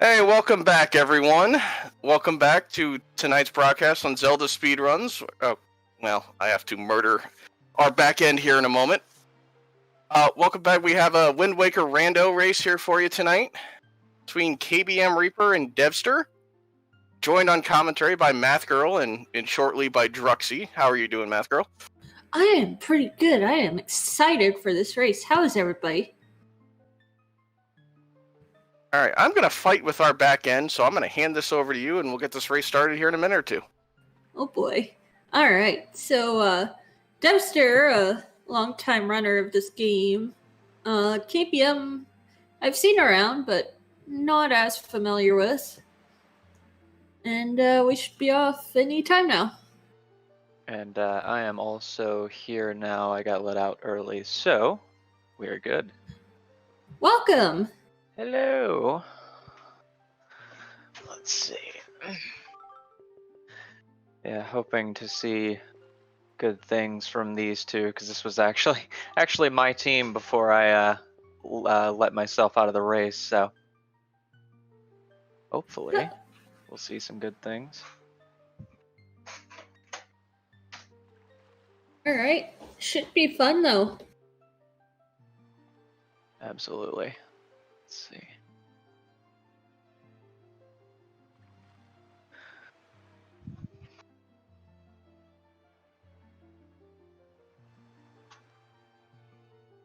Hey, welcome back, everyone. Welcome back to tonight's broadcast on ZeldaSpeedRuns. Oh, well, I have to murder our back end here in a moment. Welcome back. We have a Wind Waker rando race here for you tonight between KBMReaper and Dev5ter, joined on commentary by Math Girl and shortly by Druxy. How are you doing, Math Girl? I am pretty good. I am excited for this race. How is everybody? All right, I'm going to fight with our back end, so I'm going to hand this over to you, and we'll get this race started here in a minute or two. Oh boy. All right. So, Dev5ter, a longtime runner of this game. KBM, I've seen around, but not as familiar with. And we should be off any time now. And I am also here now. I got let out early, so we're good. Welcome. Hello. Let's see. Yeah, hoping to see good things from these two, because this was actually my team before I let myself out of the race. So hopefully we'll see some good things. All right. Should be fun, though. Absolutely. Let's see.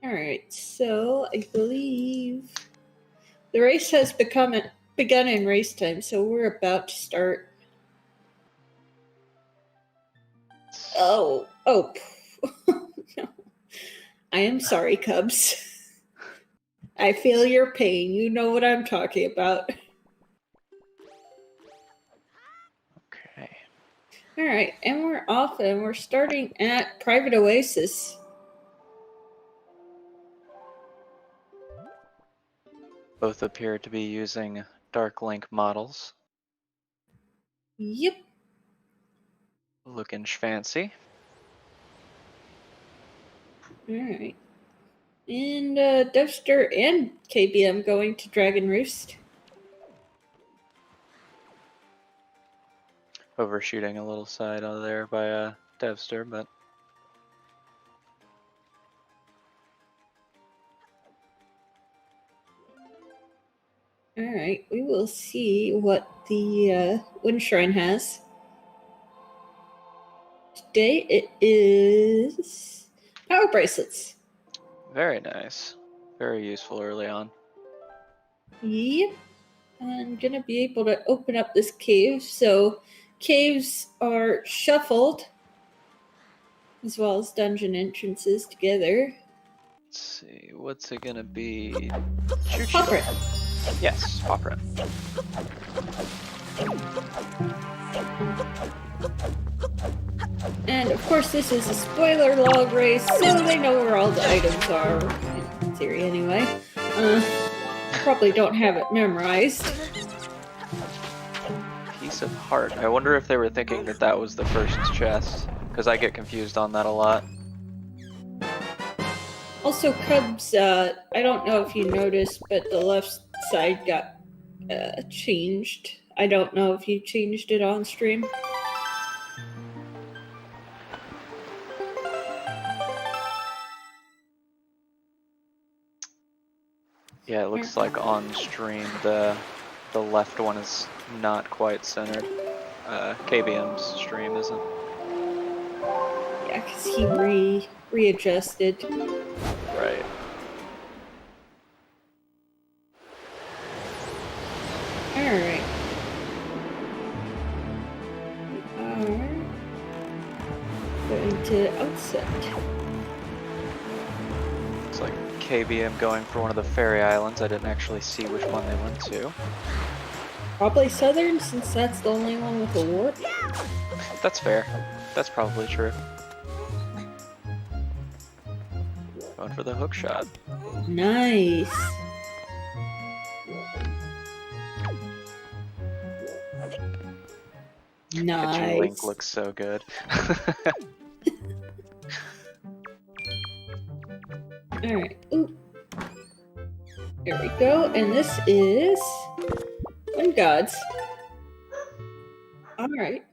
All right. So, I believe the race has begun in race time, so we're about to start. Oh. No. I am sorry, Cubs. I feel your pain. You know what I'm talking about. Okay. All right, and we're off, and we're starting at Private Oasis. Both appear to be using Dark Link models. Yep. Looking fancy. All right. And Dev5ter and KBM going to Dragon Roost. Overshooting a little side out there by Dev5ter, but All right, we will see what the Wind Shrine has. Today it is Power Bracelets. very nice. Very useful early on. Yep. I'm going to be able to open up this cave. So caves are shuffled as well as dungeon entrances together. Let's see, what's it gonna be? Pop it. Yes, pop run. And of course this is a spoiler log race, so they know where all the items are, in theory anyway. Probably don't have it memorized. Piece of heart. I wonder if they were thinking that that was the first chest, because I get confused on that a lot. Also, Cubs, I don't know if you noticed, but the left side got changed. I don't know if you changed it on stream. Yeah, it looks like on stream the left one is not quite centered. KBM's stream isn't. Yeah, because he readjusted. Right. Alright. We are going to outset. It's like KBM going for one of the fairy islands. I didn't actually see which one they went to. Probably southern, since that's the only one with a warp. That's fair. That's probably true. Going for the hook shot. Nice. Nice. Link looks so good. Alright. Ooh. There we go. And this is and gods. All right.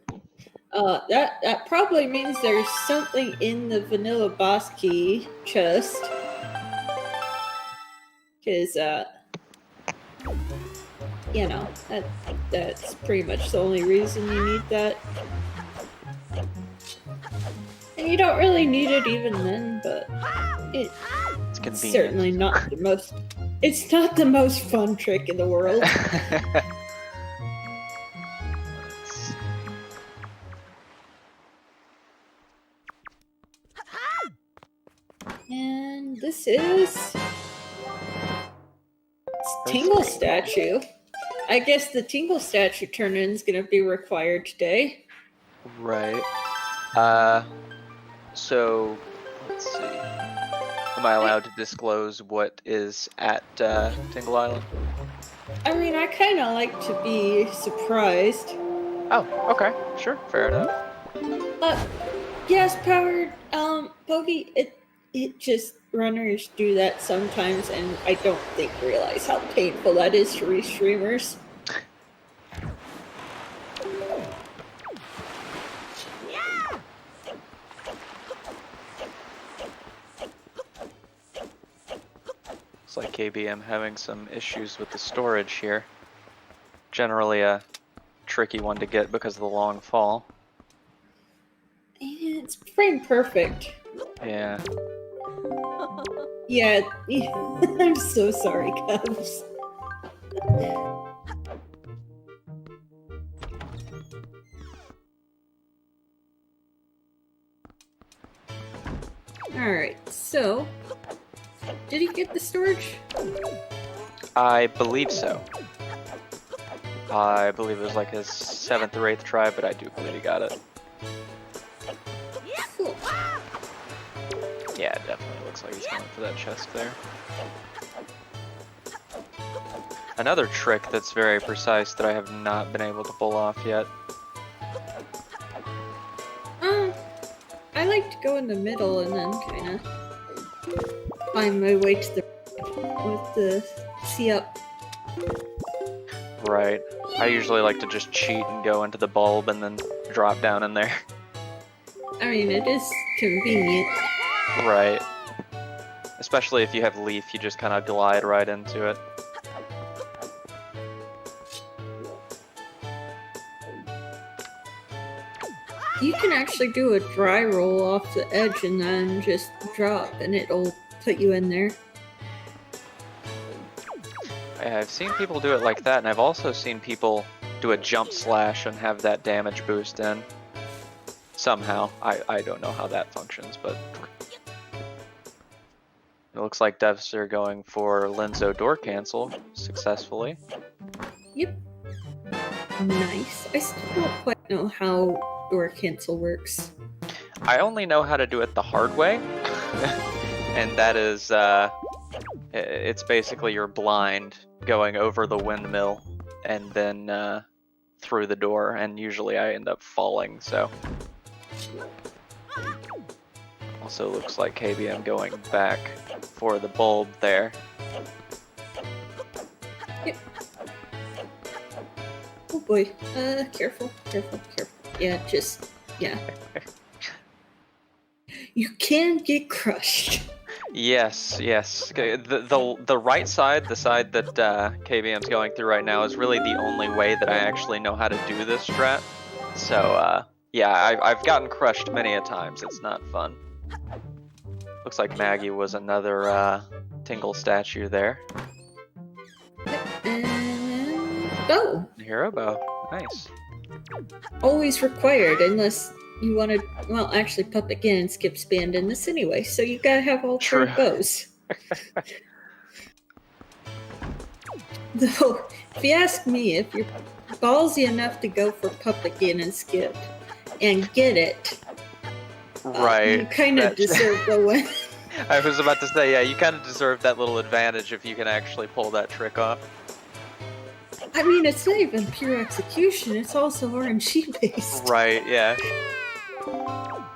That probably means there's something in the vanilla boss key chest. Because, you know, that's pretty much the only reason you need that. And you don't really need it even then, but it's convenient. certainly not the most. It's not the most fun trick in the world. And this is Tingle statue. I guess the Tingle statue turn-in is going to be required today. Right. So, let's see. Am I allowed to disclose what is at Tingle Island? I mean, I kind of like to be surprised. Oh, okay. Sure. Fair enough. Gas-powered, Bogey, it just, runners do that sometimes, and I don't think realize how painful that is to restreamers. Looks like KBM having some issues with the storage here. Generally a tricky one to get because of the long fall. And it's frame perfect. Yeah. Yeah, I'm so sorry, Cubs. Alright, so... Did he get the storage? I believe so. I believe it was like his 7th or 8th try, but I do believe he got it. Cool. Yeah, it definitely looks like he's going for that chest there. Another trick that's very precise that I have not been able to pull off yet. I like to go in the middle and then kind of find my way to the with the C up. Right. I usually like to just cheat and go into the bulb and then drop down in there. I mean, it is convenient. Right. Especially if you have leaf, you just kind of glide right into it. You can actually do a dry roll off the edge and then just drop, and it'll put you in there. I've seen people do it like that, and I've also seen people do a jump slash and have that damage boost in. Somehow. I don't know how that functions, but... It looks like Dev5ter going for Linzo door cancel successfully. Yep. Nice. I still don't quite know how door cancel works. I only know how to do it the hard way, and that is, it's basically you're blind going over the windmill and then through the door, and usually I end up falling, so. Also looks like KBM going back for the bulb there. Yep. Oh boy. Careful. Yeah, just, yeah. You can get crushed. Yes. Okay, the right side, the side that KBM's going through right now, is really the only way that I actually know how to do this strat. So, yeah, I've gotten crushed many a times. It's not fun. Looks like Maggie was another Tingle statue there. And bow. Hero bow. Nice. Always required, unless you want to, well, actually, Puppet Ganon skips banned in this anyway, so you gotta have all three bows. Though, if you ask me, if you're ballsy enough to go for Puppet Ganon skip and get it, right. You kind of deserve the win. I was about to say, yeah, you kind of deserve that little advantage if you can actually pull that trick off. I mean, it's not even pure execution, it's also RNG based. Right, yeah.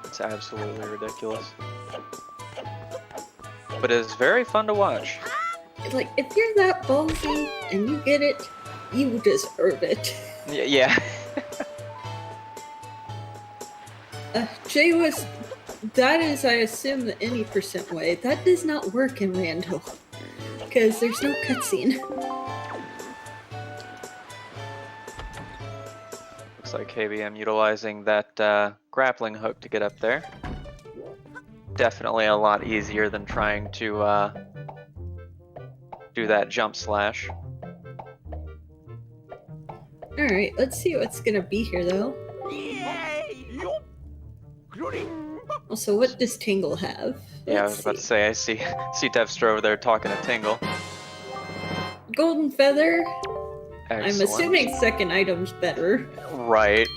It's absolutely ridiculous. But it's very fun to watch. Like, if you're that ballsy and you get it, You deserve it. Yeah. Jay was... That is, I assume, the any percent way. That does not work in Rando. Because there's no cutscene. Looks like KBM utilizing that grappling hook to get up there. Definitely a lot easier than trying to do that jump slash. Alright, let's see what's gonna be here, though. Also, what does Tingle have? Yeah, I was about to say, I see Dev5ter over there talking to Tingle. Golden Feather. Excellent. I'm assuming second item's better. Right.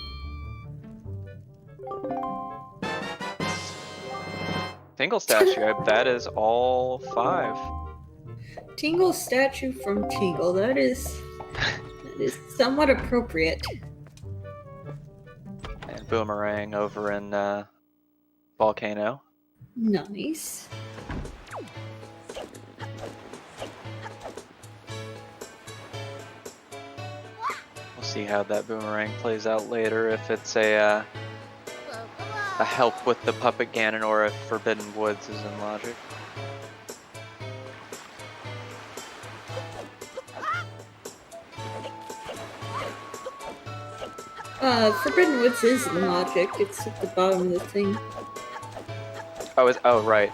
Tingle statue, that is all 5. Tingle statue from Tingle. That is somewhat appropriate. And Boomerang over in Volcano. Nice. We'll see how that Boomerang plays out later, if it's a help with the Puppet Ganon or if Forbidden Woods is in logic. Forbidden Woods is in logic. It's at the bottom of the thing. Oh, right.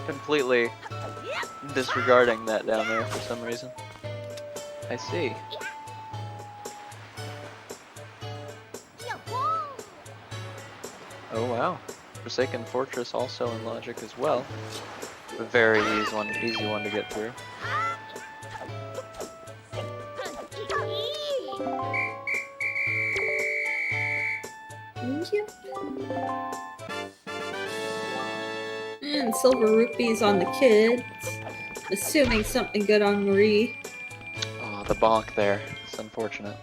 Completely disregarding that down there for some reason. I see. Oh wow. Forsaken Fortress also in logic as well. A very easy one to get through. Yep. And silver rupees on the kids. Assuming something good on Marie. Oh, the bonk there. It's unfortunate.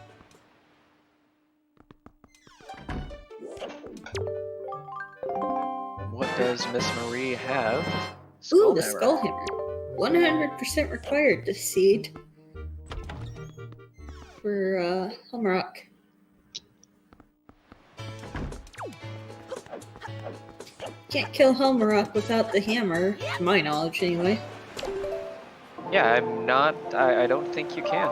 What does Miss Marie have? Ooh, the Skull Hammer. 100% required to seed. For, Helmrock. Can't kill Helmrock without the hammer, to my knowledge anyway. Yeah, I don't think you can.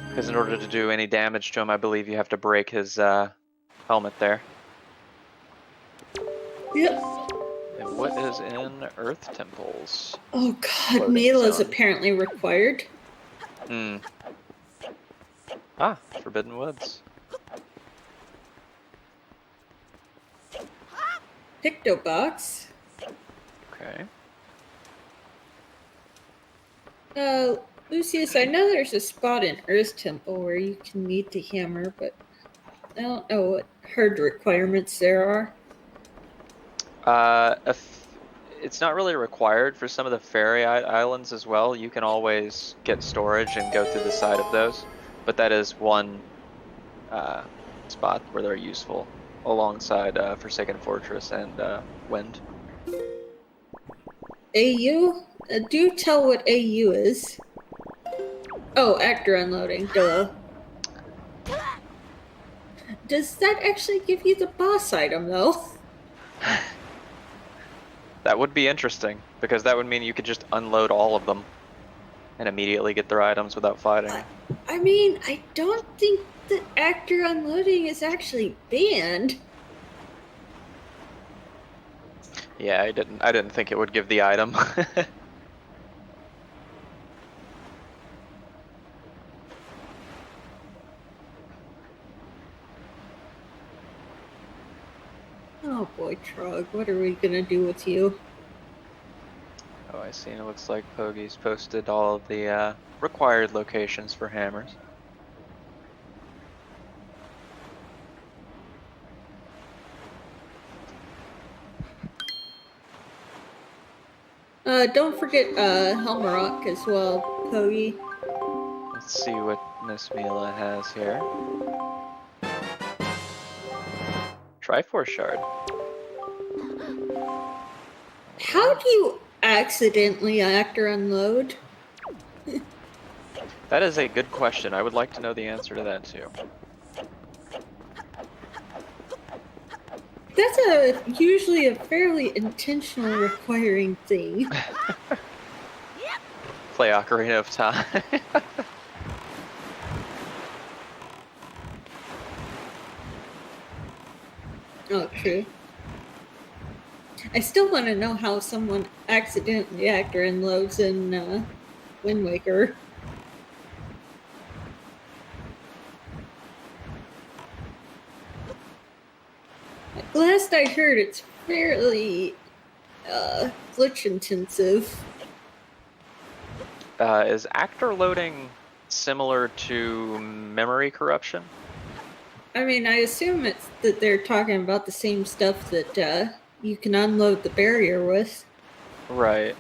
Because in order to do any damage to him, I believe you have to break his helmet there. Yep. And what is in Earth Temples? Oh god, Loading Needle is zone. apparently required. Hmm. Ah, Forbidden Woods. Pictobox. Okay. Lucius, I know there's a spot in Earth Temple where you can meet the hammer, but I don't know what herd requirements there are. It's not really required for some of the fairy islands as well. You can always get storage and go through the side of those, but that is one spot where they're useful alongside Forsaken Fortress and Wind. AU? Do tell what AU is. Oh, actor unloading, duh. Does that actually give you the boss item, though? That would be interesting, because that would mean you could just unload all of them and immediately get their items without fighting. I mean, I don't think that actor unloading is actually banned. Yeah, I didn't think it would give the item. Oh boy, Trog, what are we gonna do with you? Oh, I see. It looks like Poggy's posted all of the required locations for hammers. Don't forget, Helmrock as well, Pogi. Let's see what Miss Mila has here. Triforce Shard. How do you accidentally actor unload? That is a good question. I would like to know the answer to that too. That's usually a fairly intentional requiring thing. Play Ocarina of Time. Oh, true. I still want to know how someone accidentally actor loads in Wind Waker. Last I heard, it's fairly glitch intensive. Is actor loading similar to memory corruption? I mean, I assume it's that they're talking about the same stuff that you can unload the barrier with. Right.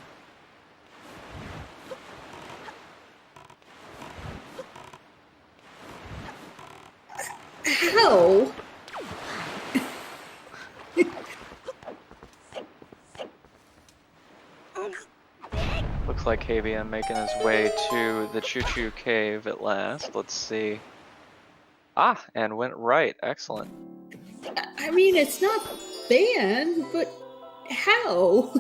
How? Looks like KBM making his way to the Choo Choo Cave at last. Let's see. Ah, and went right. Excellent. I mean, it's not banned, but how?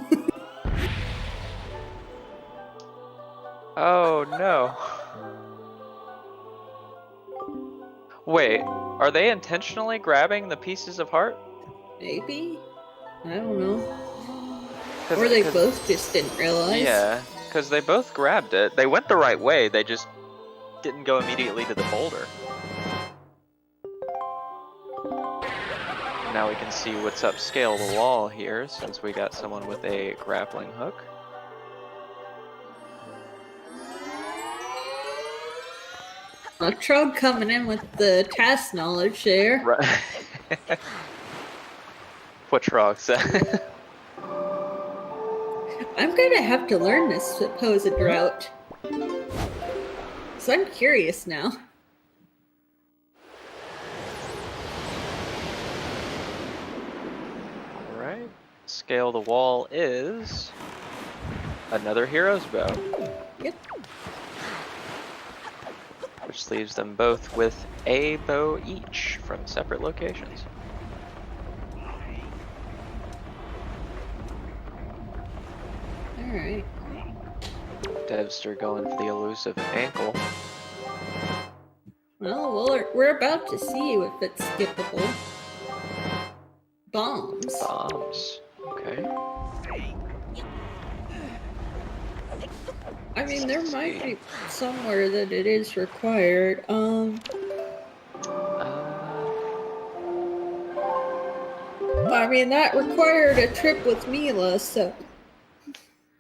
Oh no. Wait, are they intentionally grabbing the pieces of heart? Maybe? I don't know. Or they both just didn't realize. Yeah, because they both grabbed it. They went the right way, they just didn't go immediately to the boulder. Now we can see what's upscale the wall here, since we got someone with a grappling hook. A Trog coming in with the task knowledge there. Right. What Trog said. I'm gonna have to learn this supposed route. So I'm curious now. Alright. Scale the wall is another hero's bow. Yep. Which leaves them both with a bow each from separate locations. Alright. Dev5ter going for the elusive ankle. Well, we're about to see if it's skippable. Bombs. Bombs. Okay. I mean, there might be somewhere that it is required. I mean, that required a trip with Mila, so...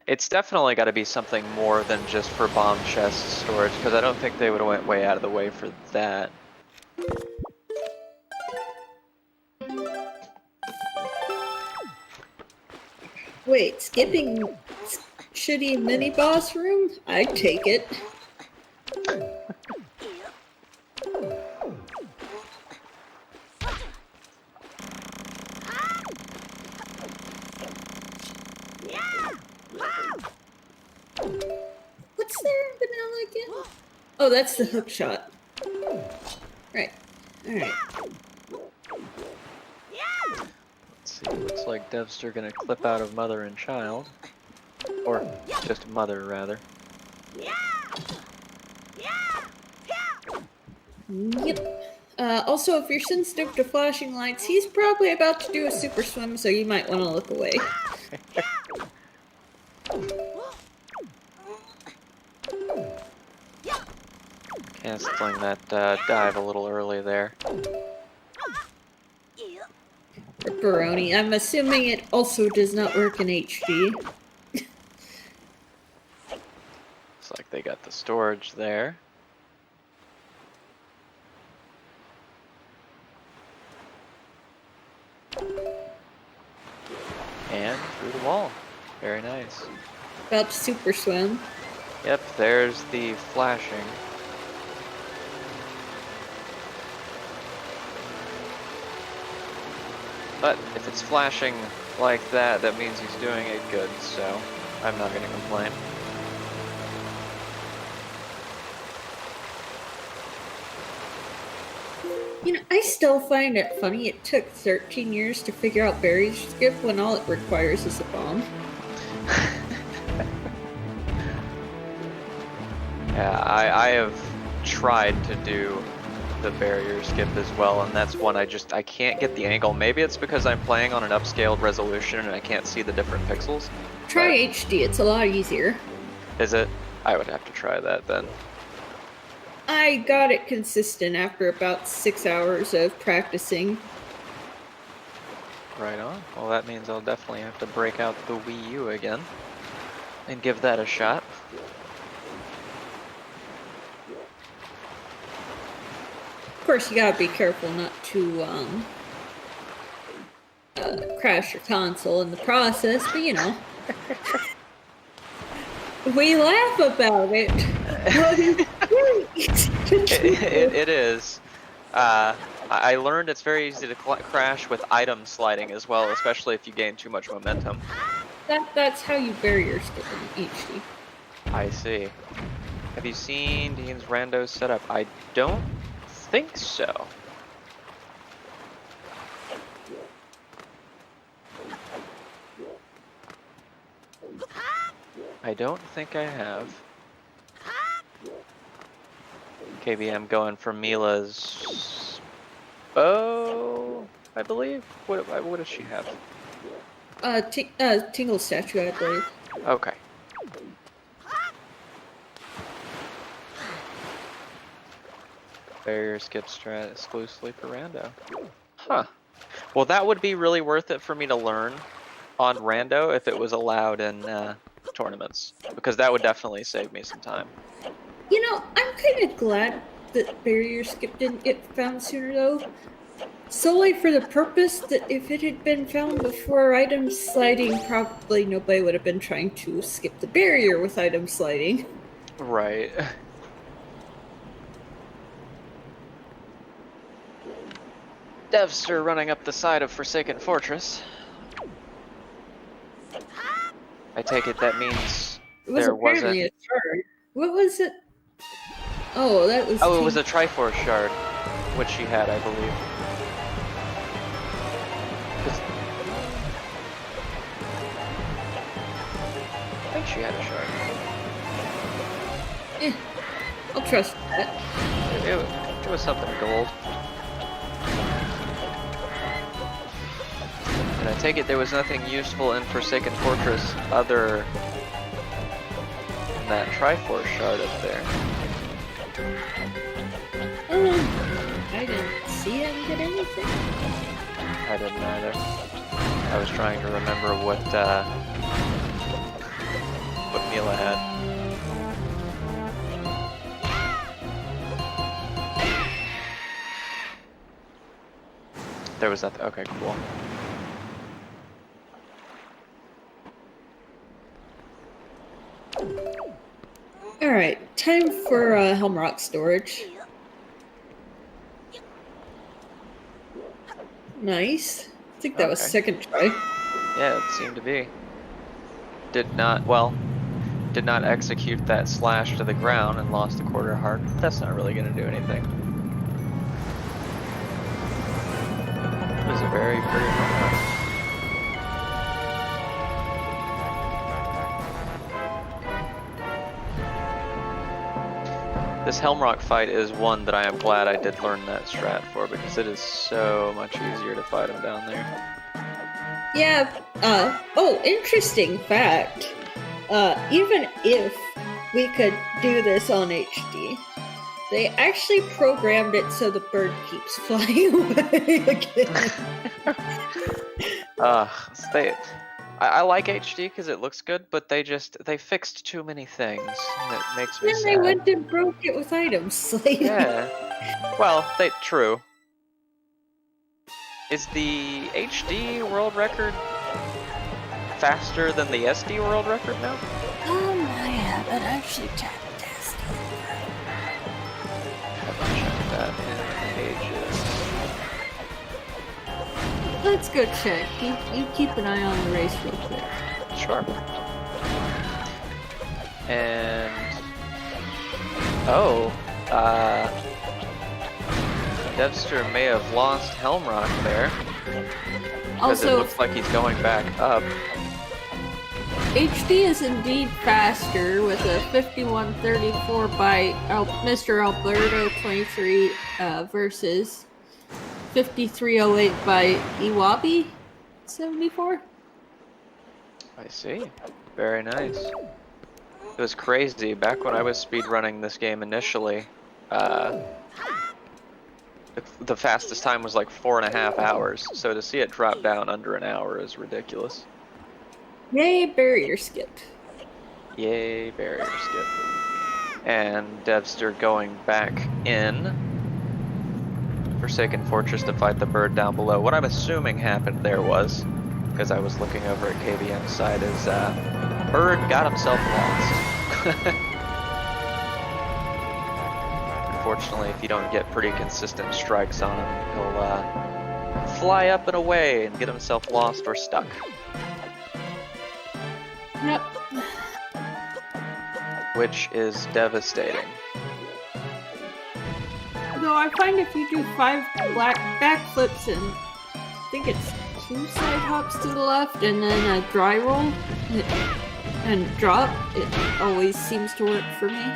It's definitely got to be something more than just for bomb chest storage, because I don't think they would have went way out of the way for that. Wait, skipping shitty mini-boss room? I'd take it. What's there in vanilla again? Oh, that's the hook shot. Right. Alright. Let's see, looks like Dev5ter gonna clip out of mother and child. Or just mother, rather. Yep. Also, if you're sensitive to flashing lights, he's probably about to do a super swim, so you might want to look away. Canceling that dive a little early there. Pepperoni. I'm assuming it also does not work in HD. Looks like they got the storage there. And through the wall. Very nice. About to super swim. Yep, there's the flashing. But if it's flashing like that, that means he's doing it good, so I'm not going to complain. still find it funny it took 13 years to figure out barrier skip when all it requires is a bomb. Yeah, I have tried to do the barrier skip as well, and that's one I can't get the angle. Maybe it's because I'm playing on an upscaled resolution and I can't see the different pixels. Try HD, it's a lot easier. Is it? I would have to try that then. I got it consistent after about 6 hours of practicing. Right on. Well, that means I'll definitely have to break out the Wii U again and give that a shot. Of course, you gotta be careful not to crash your console in the process, but you know. We laugh about it. But it's great. It is. I learned it's very easy to crash with item sliding as well, especially if you gain too much momentum. That's how you barrier skip in HD. I see. Have you seen Dean's rando setup? I don't think so. I don't think I have. KBM going for Mila's bow, I believe. What does she have? Tingle statue, I believe. Okay. Barrier skip strat exclusively for rando. Huh. Well, that would be really worth it for me to learn on rando if it was allowed in tournaments, because that would definitely save me some time. You know, I'm kind of glad that barrier skip didn't get found sooner, though. Solely for the purpose that if it had been found before item sliding, probably nobody would have been trying to skip the barrier with item sliding. Right. Dev5ter running up the side of Forsaken Fortress. I take it that means It was there apparently wasn't... a shard. What was it? Oh, that was... Oh, it was a Triforce shard, which she had, I believe. I think she had a shard. I'll trust that. It was something gold. And I take it there was nothing useful in Forsaken Fortress other than that Triforce shard up there. I didn't see him get anything. I didn't either. I was trying to remember what Mila had. There was nothing. Okay, cool. Alright, time for Helmrock storage. Nice. I think that was Okay. second try. Yeah, it seemed to be. Did not execute that slash to the ground and lost a quarter heart. That's not really going to do anything. It was a very pretty moment. This Helmrock fight is one that I am glad I did learn that strat for, because it is so much easier to fight him down there. Yeah, oh, interesting fact. Even if we could do this on HD, they actually programmed it so the bird keeps flying away again. I like HD because it looks good, but they fixed too many things, and it makes me Then sad. they went and broke it with item sliding. Yeah. Well, true. Is the HD world record faster than the SD world record now? I haven't actually checked this. Haven't checked that in ages. Let's go check. You keep an eye on the race real quick. Sure. And Dev5ter may have lost Helmrock there. Because Also, it looks like he's going back up. HD is indeed faster with a 5134 by Mr. Alberto 23 versus 5308 by Iwabi 74. I see. Very nice. It was crazy. Back when I was speedrunning this game initially, the fastest time was like 4.5 hours. So to see it drop down under an hour is ridiculous. Yay, barrier skip. Yay, barrier skip. And Dev5ter going back in Forsaken Fortress to fight the bird down below. What I'm assuming happened there was, because I was looking over at KBM's side, is bird got himself lost. Unfortunately, if you don't get pretty consistent strikes on him, he'll fly up and away and get himself lost or stuck. Yep. Which is devastating. Though I find if you do 5 black backflips and I think it's 2 side hops to the left and then a dry roll and drop, it always seems to work for me.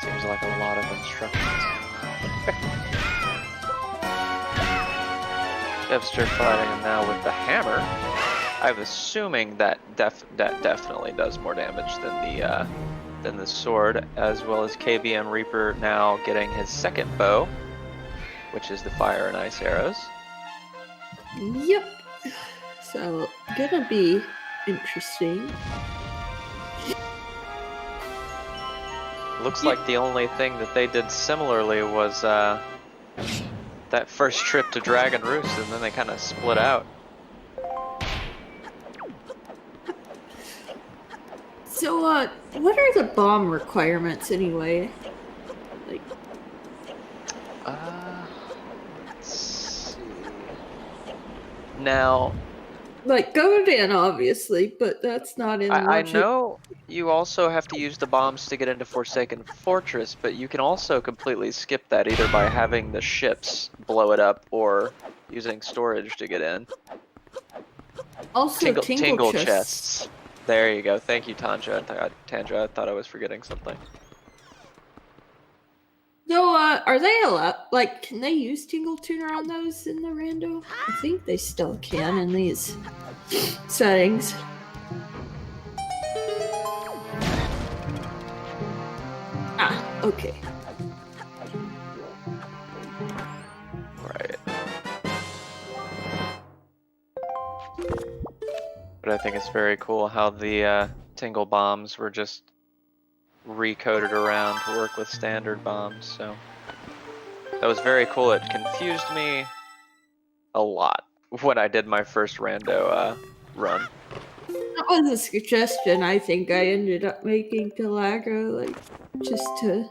Seems like a lot of instructions. Dev5ter fighting him now with the hammer. I'm assuming that definitely does more damage than the sword, as well as KBMReaper now getting his second bow, which is the fire and ice arrows. Yep. So, gonna be interesting. Looks like the only thing that they did similarly was that first trip to Dragon Roost, and then they kind of split out. So, what are the bomb requirements anyway? Like, let's see. Now, like go in obviously, but that's not in. I know you also have to use the bombs to get into Forsaken Fortress, but you can also completely skip that either by having the ships blow it up or using storage to get in. Also, tingle chests. There you go. Thank you, Tanja. I thought I was forgetting something. So, are they allowed? Like, can they use Tingle Tuner on those in the rando? I think they still can in these settings. Ah, okay. Right. But I think it's very cool how the Tingle bombs were just recoded around to work with standard bombs, so that was very cool. It confused me a lot when I did my first rando run. That was a suggestion I think I ended up making to Lago, like, just to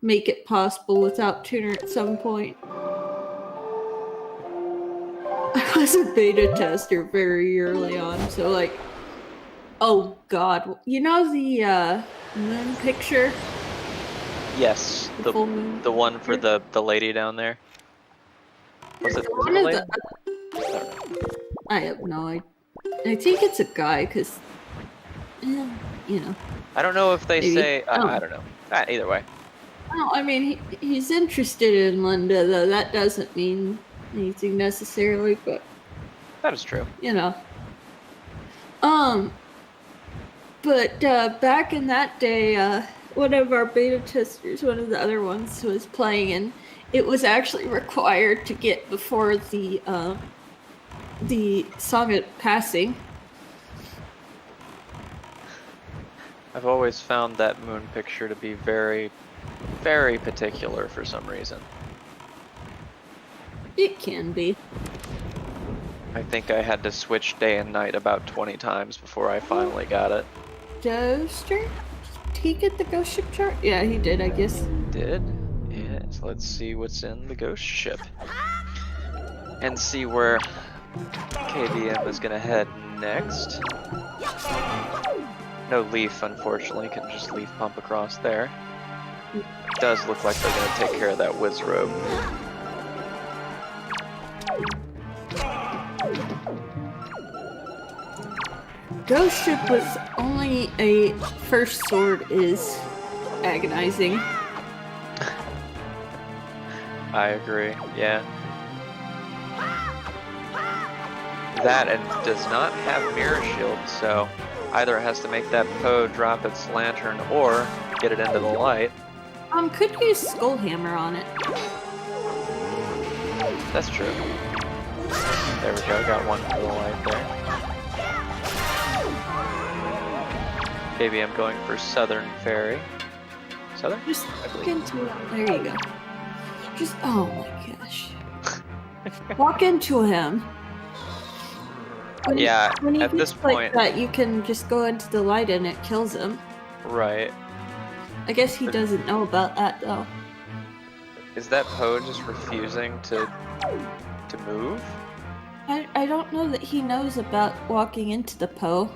make it possible without tuner at some point. I was a beta tester very early on, so like, oh god, you know the moon picture? Yes, the full moon one for picture? the lady down there. Was it One the of lady? I have no idea. I think it's a guy, because, you know. I don't know if they Maybe. say. I don't know. Either way. No, I mean, he's interested in Linda, though that doesn't mean anything necessarily, but, That is true. you know. But back in that day, one of our beta testers, one of the other ones, was playing, and it was actually required to get before the Song of Passing. I've always found that moon picture to be very, very particular for some reason. It can be. I think I had to switch day and night about 20 times before I finally got it. Did he get the ghost ship chart? Yeah, he did, I guess. Did? Yes, let's see what's in the ghost ship. And see where KBM is gonna head next. No leaf, unfortunately, can just leaf pump across there. It does look like they're gonna take care of that whiz robe. Ghost Ship was only a first sword is agonizing. I agree, yeah. That and does not have mirror shield, so either it has to make that Poe drop its lantern or get it into the light. Could use Skull Hammer on it. That's true. There we go, got one for the light there. KBM going for Southern Ferry. Southern? Just walk into it. There you go. Just, oh my gosh. Walk into him. When Yeah, when he at gets this like point- that, you can just go into the light and it kills him. Right. I guess he doesn't know about that though. Is that Poe just refusing to move? I don't know that he knows about walking into the Poe.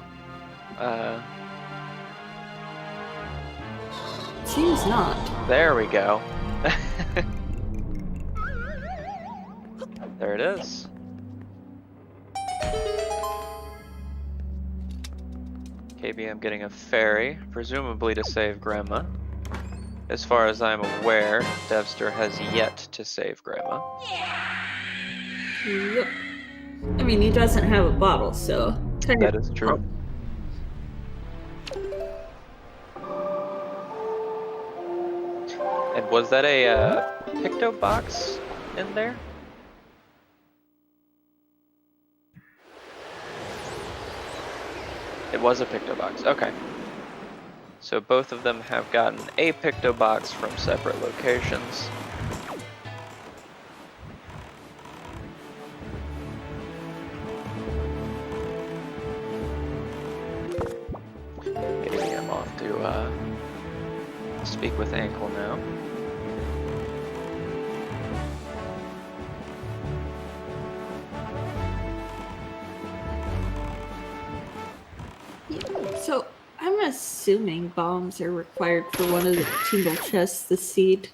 Seems not. There we go. There it is. KBM getting a ferry, presumably to save Grandma. As far as I'm aware, Dev5ter has yet to save Grandma. Yep. I mean, he doesn't have a bottle, so. That is true. And was that a Picto box in there? It was a Picto box. Okay. So both of them have gotten a Picto box from separate locations. Maybe I'm off to speak with Ankle now. So, I'm assuming bombs are required for one of the tingle chests, the seed.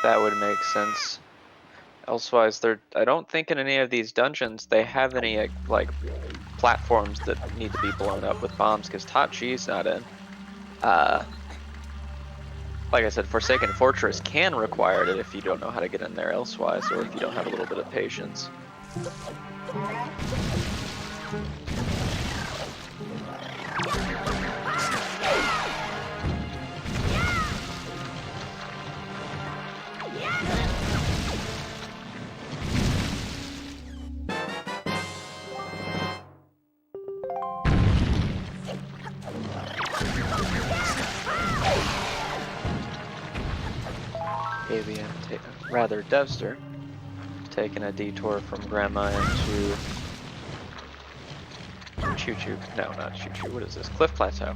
That would make sense. Elsewise, I don't think in any of these dungeons they have any like platforms that need to be blown up with bombs, because Tachi's not in. Like I said, Forsaken Fortress can require it if you don't know how to get in there elsewise, or if you don't have a little bit of patience. KBM, rather Dev5ter, taking a detour from Grandma into Choo Choo. No, not Choo Choo. What is this? Cliff Plateau.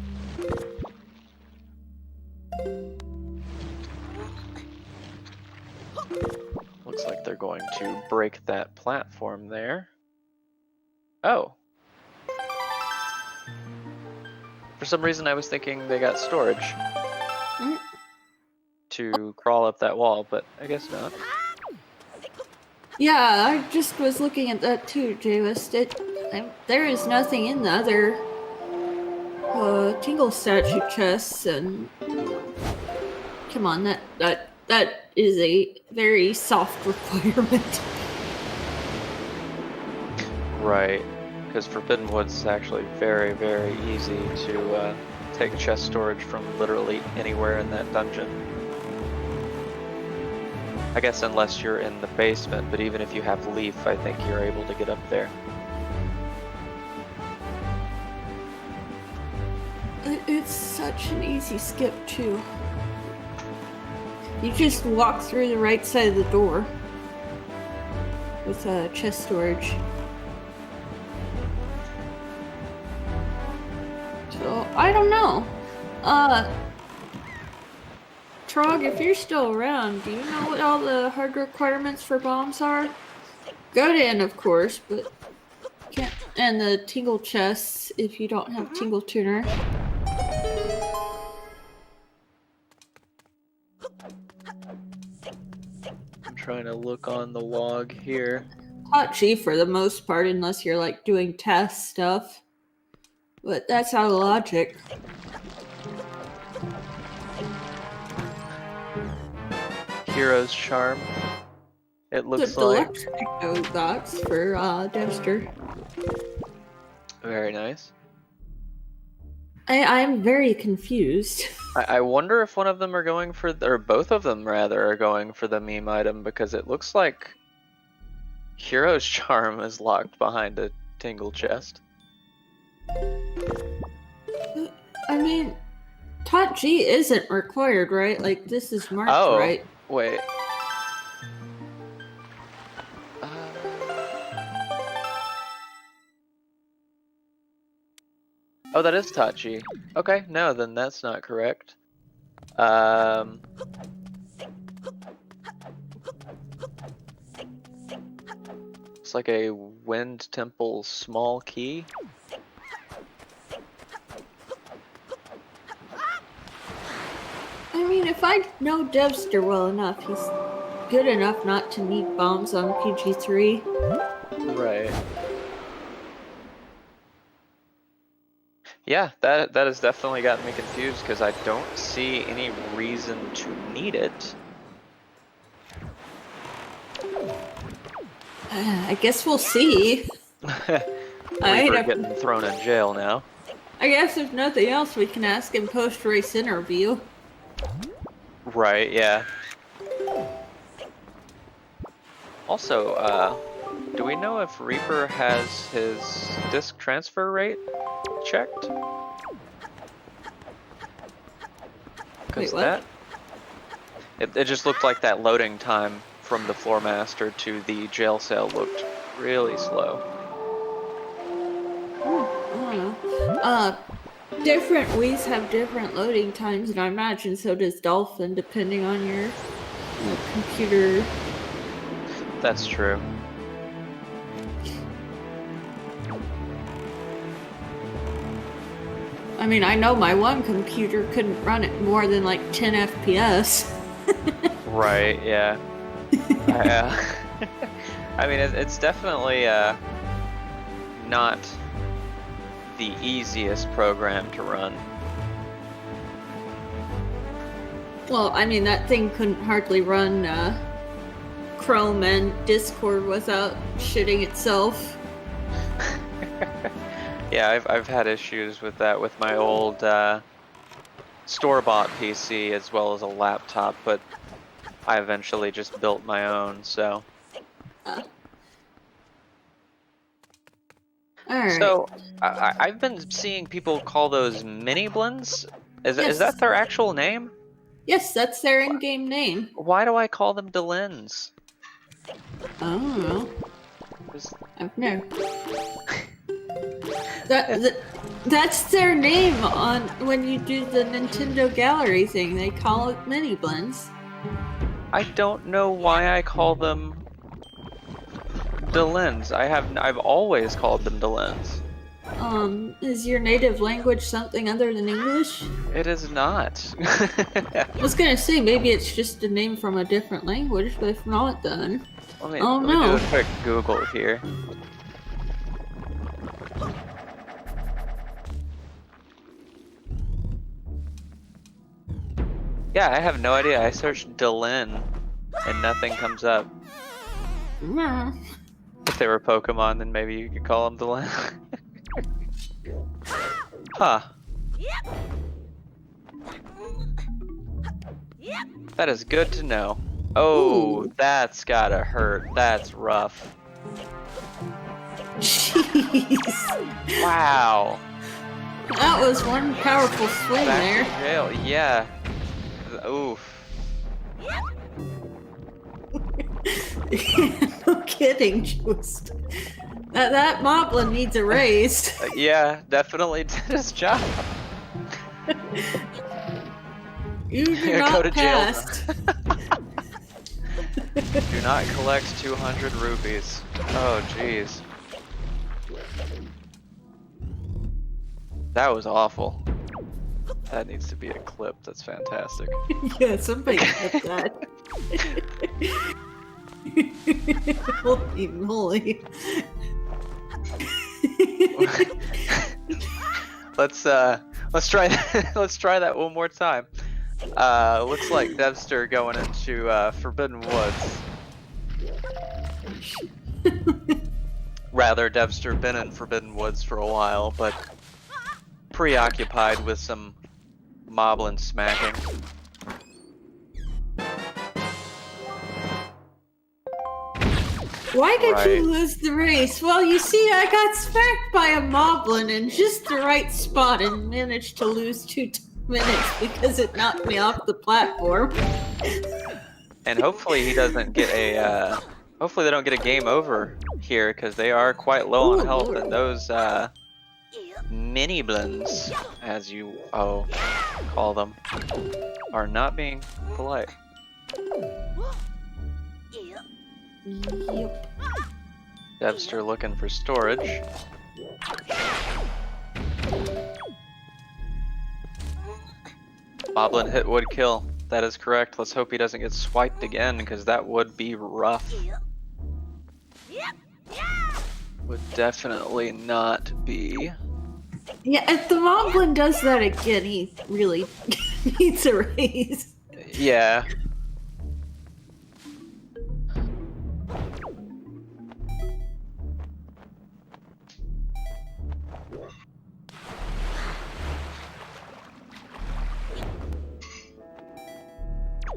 Looks like they're going to break that platform there. Oh. For some reason I was thinking they got storage to crawl up that wall, but I guess not. Yeah, I just was looking at that too, Jaywist. There is nothing in the other tingle statue chests, and come on, that is a very soft requirement. Right, because Forbidden Woods is actually very, very easy to take chest storage from literally anywhere in that dungeon. I guess unless you're in the basement, but even if you have Leaf, I think you're able to get up there. It's such an easy skip, too. You just walk through the right side of the door with chest storage. So, I don't know. Trog, if you're still around, do you know what all the hard requirements for bombs are? Go in, of course, but Can't, and the tingle chests if you don't have tingle tuner. I'm trying to look on the log here. Hot G for the most part, unless you're like doing test stuff. But that's out of logic. Hero's Charm. It looks The like deluxe Echo box for Dev5ter. very nice. I'm very confused. I wonder if one of them are going for, or both of them rather, are going for the meme item because it looks like Hero's Charm is locked behind a tingle chest. I mean, Tot G isn't required, right? Like, this is marked, Oh, right? wait. Oh, that is Tachi. Okay, no, then that's not correct. It's like a Wind Temple small key. I mean, if I know Dev5ter well enough, he's good enough not to need bombs on PG3. Right. Yeah, that has definitely gotten me confused because I don't see any reason to need it. I guess we'll see. Reaper getting thrown in jail now. I guess if nothing else, we can ask him post-race interview. Right, yeah. Also, do we know if Reaper has his disk transfer rate checked? Wait, what? It just looked like that loading time from the floor master to the jail cell looked really slow. I don't know. Different Wii's have different loading times, and I imagine so does Dolphin, depending on your computer. That's true. I mean, I know my one computer couldn't run it more than like 10 FPS. Right, yeah. I mean, it's definitely not the easiest program to run. Well, I mean, that thing couldn't hardly run Chrome and Discord without shitting itself. Yeah, I've had issues with that with my old store-bought PC as well as a laptop, but I eventually just built my own, so. Alright. So, I've been seeing people call those mini blends. Is Yes. that their actual name? Yes, that's their in-game name. Why do I call them Delens? I don't know. Is- I've never. That's their name on when you do the Nintendo Gallery thing. They call it mini blends. I don't know why I call them Delens. I've always called them Delens. Is your native language something other than English? It is not. I was gonna say maybe it's just a name from a different language, but if not, then Let me Oh, do no. a quick Google here. Yeah, I have no idea. I searched Delen and nothing comes up. yeah. If they were Pokemon, then maybe you could call them Delen. Huh. That is good to know. Oh, Ooh. that's gotta hurt. That's rough. Jeez. Wow. That was one powerful swing Back there. to jail. Yeah. Oof. No kidding, just that Moblin needs a raise. Yeah, definitely did his job. You do Go not to jail. pass. Do not collect 200 rupees. Oh, jeez. That was awful. That needs to be a clip. That's fantastic. Yeah, somebody clip that. Holy moly. Let's try let's try that one more time. Looks like Dev5ter going into Forbidden Woods. Rather, Dev5ter been in Forbidden Woods for a while, but preoccupied with some moblin smacking. Why did Right. you lose the race? Well, you see, I got smacked by a moblin in just the right spot and managed to lose 2 minutes because it knocked me off the platform. And hopefully he doesn't get a hopefully they don't get a game over here, because they are quite low on Ooh, health, Lord. and those mini blends, as you call them, are not being polite. Yep. Dev5ter looking for storage. Moblin hit would kill. That is correct. Let's hope he doesn't get swiped again, because that would be rough. Would definitely not be. Yeah, if the moblin does that again, he really needs a raise. Yeah.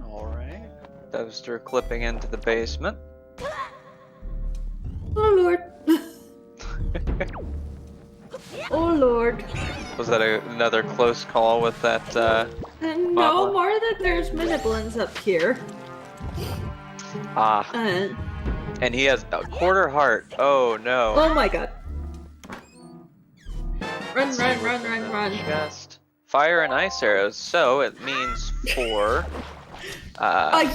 Alright. Dev5ter clipping into the basement. Oh lord. Oh lord. Was that another close call with that, And Moblin? no more that there's miniblins up here. Ah. And he has a quarter heart. Oh no. Oh my god. Run, run, run, run, run. Chest. Fire and ice arrows, so it means 4.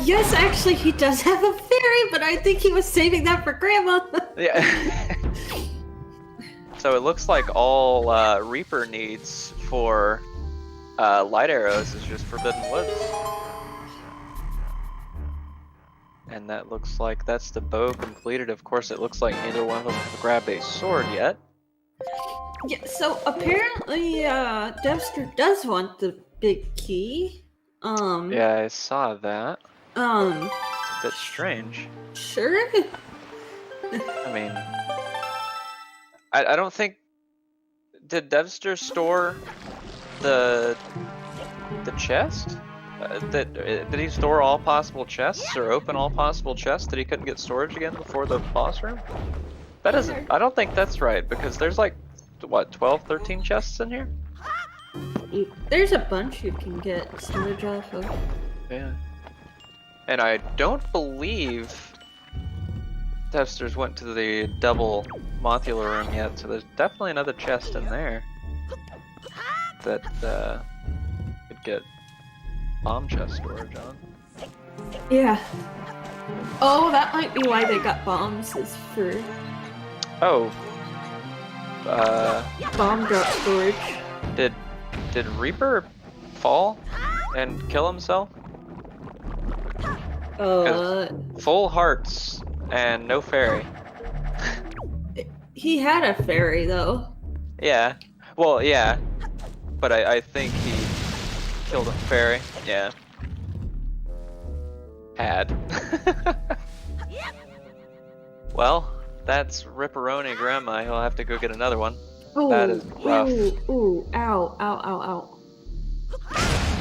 Yes, actually, he does have a fairy, but I think he was saving that for Grandma. Yeah. So it looks like all Reaper needs for light arrows is just Forbidden Woods. And that looks like that's the bow completed. Of course, it looks like neither one of them have grabbed a sword yet. Yeah, so apparently, Dev5ter does want the big key. Yeah, I saw that. It's a bit strange. Sure. I mean, I don't think... Did Dev5ter store the chest? Did he store all possible chests, or open all possible chests that he couldn't get storage again before the boss room? That isn't... I don't think that's right, because there's like, what, 12, 13 chests in here? There's a bunch you can get storage off of. Yeah. And I don't believe Dev5ter's went to the double modular room yet, so there's definitely another chest in there that could get bomb chest storage on. Yeah. Oh, that might be why they got bombs, is for Oh. bomb drop storage. Did Reaper fall and kill himself? Full hearts and no fairy. He had a fairy, though. Yeah. Well, yeah. But I think he killed a fairy. Yeah. Had. Well, that's Ripperoni Grandma. He'll have to go get another one. Ooh, That is rough. Ooh, ow, ow, ow, ow.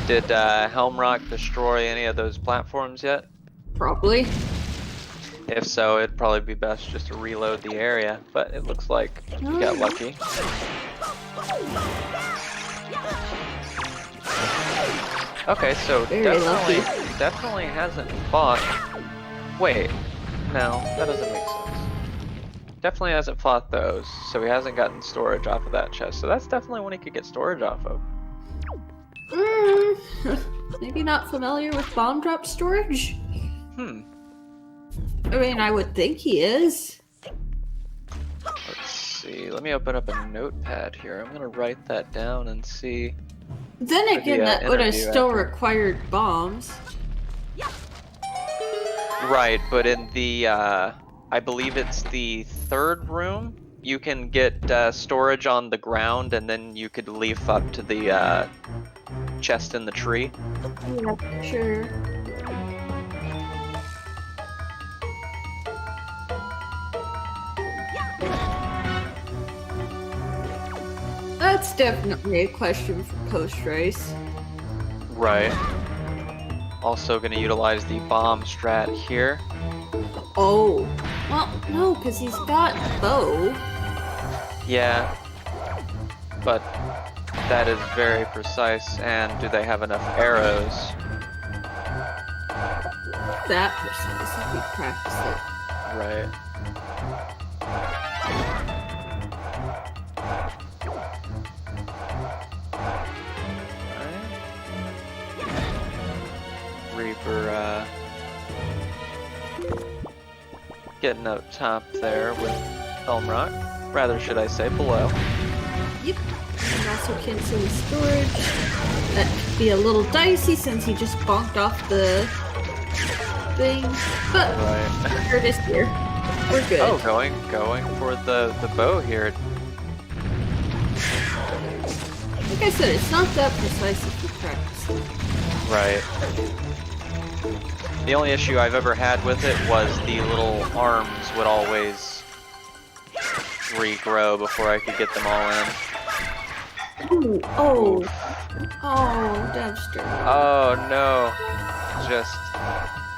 Did Helmrock destroy any of those platforms yet? Probably. If so, it'd probably be best just to reload the area, but it looks like he got lucky. Okay, so Very lucky. definitely hasn't fought. Wait, no, that doesn't make sense. Definitely hasn't fought those, so he hasn't gotten storage off of that chest. So that's definitely one he could get storage off of. Maybe not familiar with bomb drop storage? I mean, I would think he is. Let's see. Let me open up a notepad here. I'm gonna write that down and see. Then For again, the, that would have interview still after. required bombs. Right, but in the, I believe it's the third room, you can get storage on the ground, and then you could leaf up to the chest in the tree. Yeah, sure. That's definitely a question for post-race. Right. Also gonna utilize the bomb strat here. Oh. Well, no, because he's got bow. Yeah. But that is very precise, and do they have enough arrows? That precise if he practiced it. Right. Reaper, getting up top there with Elm Rock. Rather, should I say below. Yep. And also canceling storage. That could be a little dicey since he just bonked off the thing. But Right. Curtis here. We're good. Oh, going for the bow here. Like I said, it's not that precise if you practice it. Right. The only issue I've ever had with it was the little arms would always regrow before I could get them all in. Ooh, oh. Oh, Dev5ter. Oh no. Just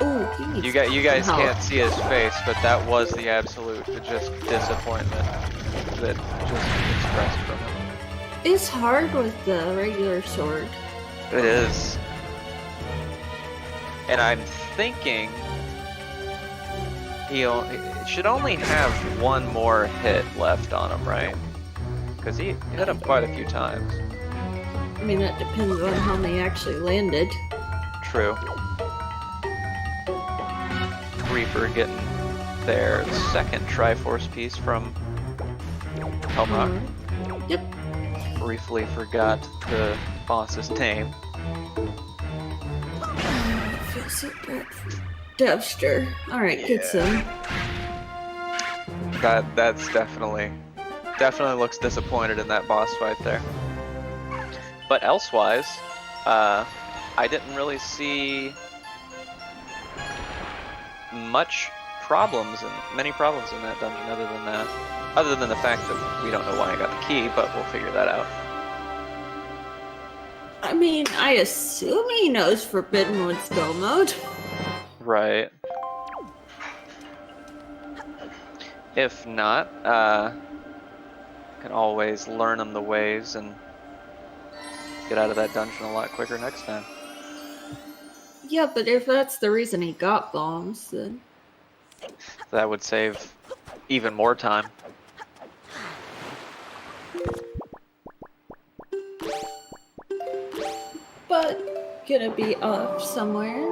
Oh, he needs you guys help. can't see his face, but that was the absolute just disappointment that just expressed from him. It's hard with the regular sword. It is. And I'm thinking he should only have one more hit left on him, right? Because he hit him quite a few times. I mean, that depends on how they actually landed. True. Reaper getting their second Triforce piece from Home Rock. Yep. Briefly forgot the boss's name. I feel so bad for Dev5ter. Alright, get some. That's definitely looks disappointed in that boss fight there. But elsewise, I didn't really see many problems in that dungeon other than the fact that we don't know why I got the key, but we'll figure that out. I mean, I assume he knows Forbidden Woods go mode. Right. If not, can always learn him the ways and get out of that dungeon a lot quicker next time. Yeah, but if that's the reason he got bombs, then... That would save even more time. But, gonna be off somewhere.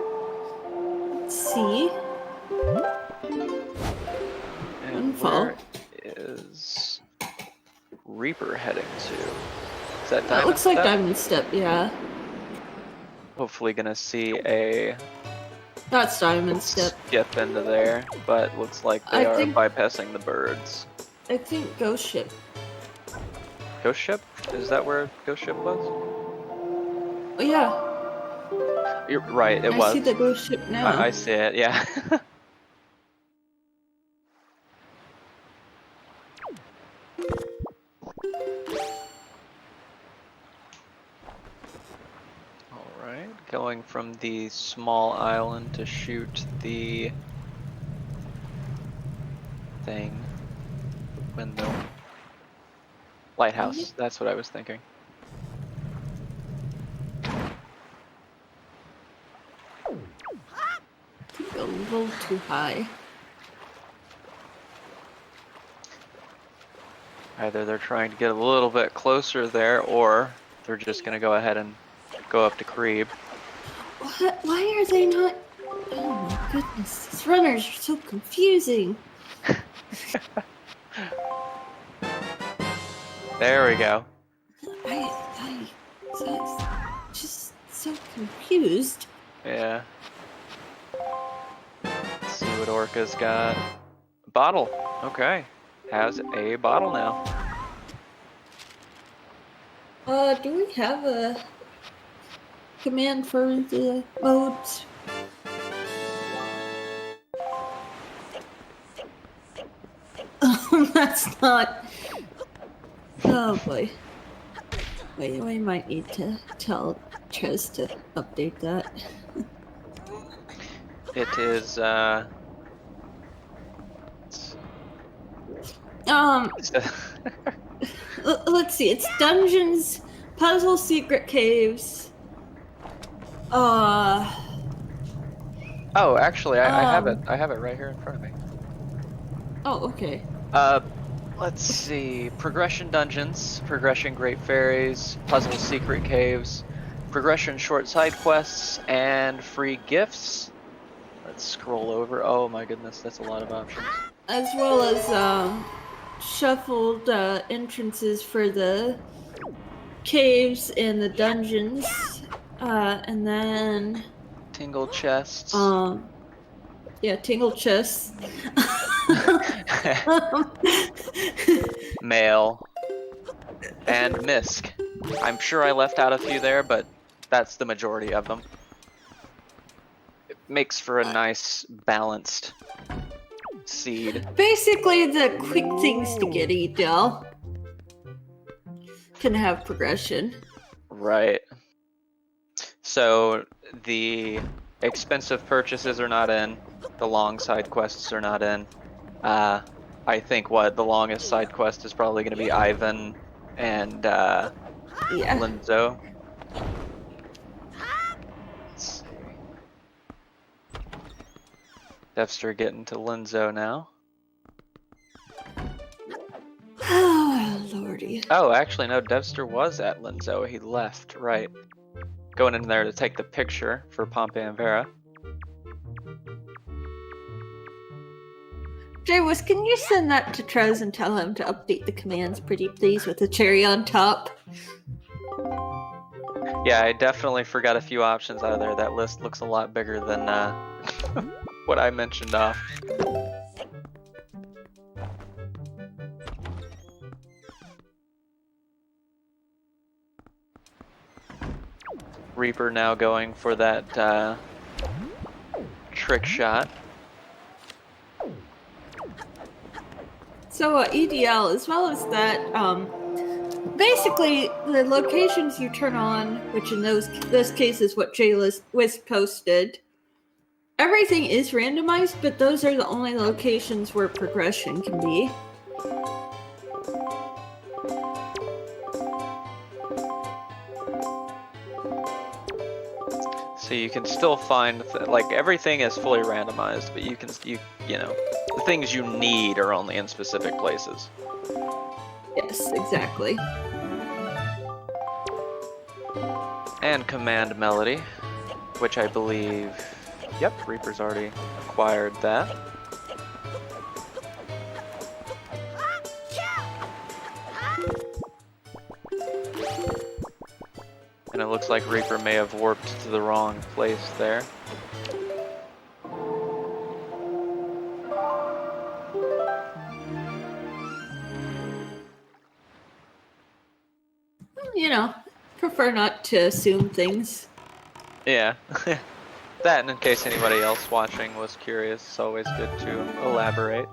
Let's see. And Windfall. where is Reaper heading to? Is that That Diamond looks like Step? Diamond Step, yeah. Hopefully gonna see a That's Diamond Step. skip into there, but looks like they I are think- bypassing the birds. I think Ghost Ship. Ghost Ship? Is that where Ghost Ship was? Oh, yeah. You're right, it I was. see the Ghost Ship now. I see it, yeah. Alright, going from the small island to shoot the thing. Windmill. Lighthouse, that's what I was thinking. A little too high. Either they're trying to get a little bit closer there, or they're just gonna go ahead and go up to Creeb. What? Why are they not? Oh my goodness, these runners are so confusing. There we go. I'm just so confused. Yeah. Let's see what Orca's got. Bottle. Okay. Has a bottle now. Do we have a command for the modes? That's not. Oh boy. Wait, we might need to tell Trez to update that. It is, Let's see. It's dungeons, puzzle, secret caves. Oh, actually, I have it. I have it right here in front of me. Oh, okay. Let's see. Progression dungeons, progression great fairies, puzzle secret caves, progression short side quests, and free gifts. Let's scroll over. Oh my goodness, that's a lot of options. As well as shuffled entrances for the caves and the dungeons, and then Tingle chests. Yeah, tingle chests. Mail. And misc. I'm sure I left out a few there, but that's the majority of them. It makes for a nice, balanced seed. Basically, the quick things to get Edel can have progression. Right. So the expensive purchases are not in. The long side quests are not in. I think the longest side quest is probably going to be Ivan and Linzo. Let's see. Dev5ter getting to Linzo now. Oh, lordy. Oh, actually, no, Dev5ter was at Linzo. He left, right. Going in there to take the picture for Pompey and Vera. Jaywis, can you send that to Trez and tell him to update the commands, pretty please, with a cherry on top? Yeah, I definitely forgot a few options out of there. That list looks a lot bigger than what I mentioned off. Reaper now going for that trick shot. So EDL, as well as that, basically the locations you turn on, which in those cases what Jaywis posted, everything is randomized, but those are the only locations where progression can be. So you can still find, like, everything is fully randomized, but you know, the things you need are only in specific places. Yes, exactly. And command melody, which I believe, yep, Reaper's already acquired that. And it looks like Reaper may have warped to the wrong place there. You know, prefer not to assume things. Yeah. That, and in case anybody else watching was curious, it's always good to elaborate.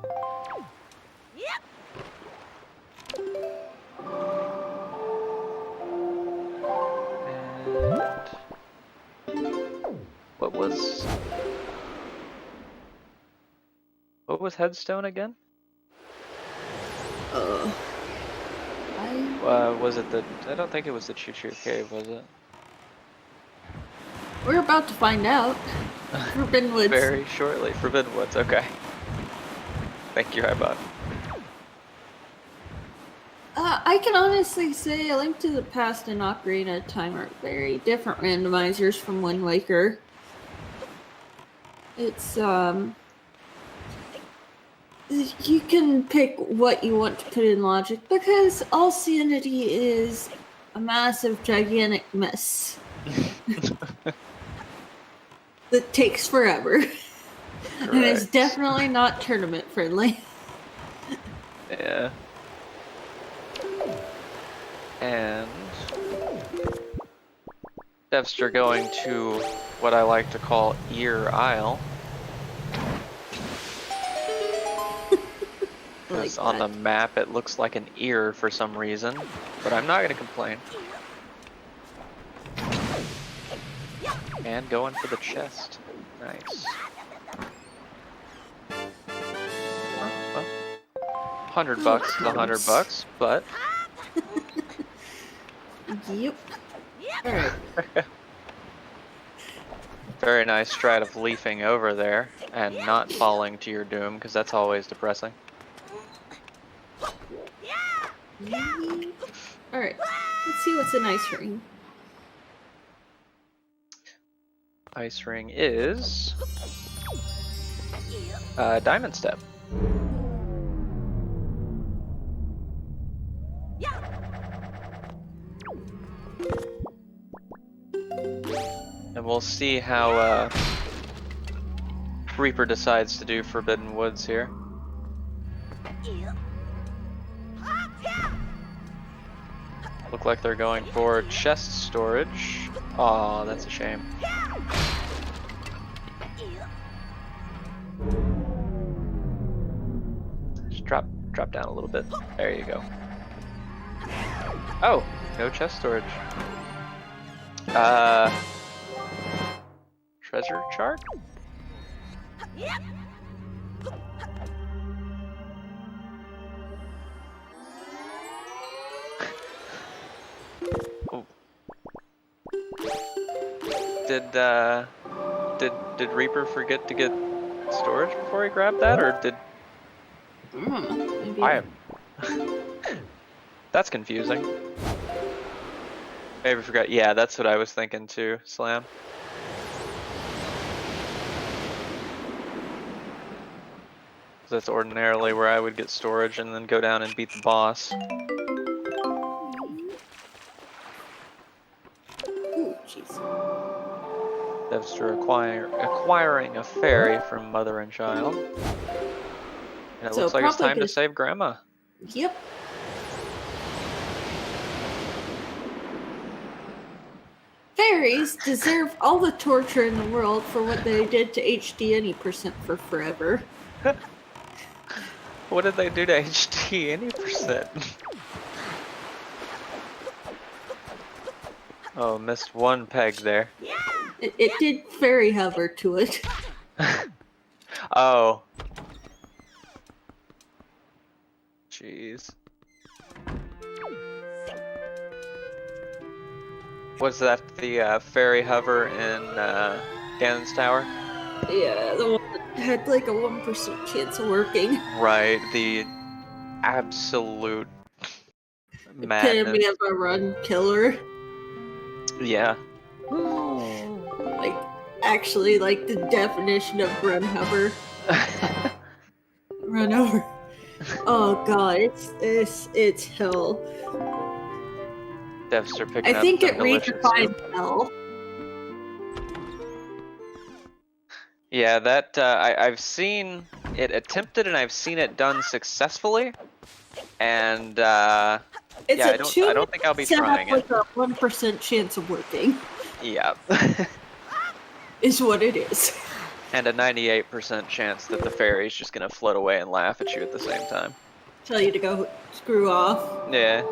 What was Headstone again? Was it the? I don't think it was the Choo-Choo Cave, was it? We're about to find out. Forbidden Woods. Very shortly. Forbidden Woods. Okay. Thank you, Ibot. I can honestly say A Link to the Past and Ocarina of Time are very different randomizers from Wind Waker. It's you can pick what you want to put in logic because all sanity is a massive, gigantic mess that takes forever. And it's definitely not tournament friendly. Yeah. And Dev5ter going to what I like to call Ear Isle. Because on the map it looks like an ear for some reason, but I'm not gonna complain. And going for the chest. Nice. Well, $100 is $100, but Yep. Alright. very nice strat of leafing over there and not falling to your doom, because that's always depressing. Alright. Let's see what's an ice ring. Ice ring is Diamond Step. And we'll see how Reaper decides to do Forbidden Woods here. Look like they're going for chest storage. Aw, that's a shame. Just drop down a little bit. There you go. Oh, no chest storage. Treasure chart? Oh. Did Reaper forget to get storage before he grabbed that, or did Maybe. I am? That's confusing. Maybe I forgot. Yeah, that's what I was thinking too. Slam. That's ordinarily where I would get storage and then go down and beat the boss. Ooh, jeez. Dev5ter acquiring a fairy from Mother and Child. And it looks like it's time to save Grandma. Yep. Fairies deserve all the torture in the world for what they did to HD any percent for forever. What did they do to HD any percent? Oh, missed one peg there. It did fairy hover to it. Oh. Jeez. Was that the fairy hover in Ganon's Tower? Yeah, the one that had like a 1% chance of working. Right, the absolute madness. Epitome of a run killer. Yeah. Like, actually, like the definition of run hover. Run over. Oh god, it's hell. Dev5ter picking I up think some it delicious redefined soup. hell. Yeah, that I've seen it attempted and I've seen it done successfully, and It's yeah, a I don't think I'll be trying with it. a 1% chance of working. Yeah. Is what it is. And a 98% chance that the fairy's just gonna float away and laugh at you at the same time. Tell you to go screw off. Yeah.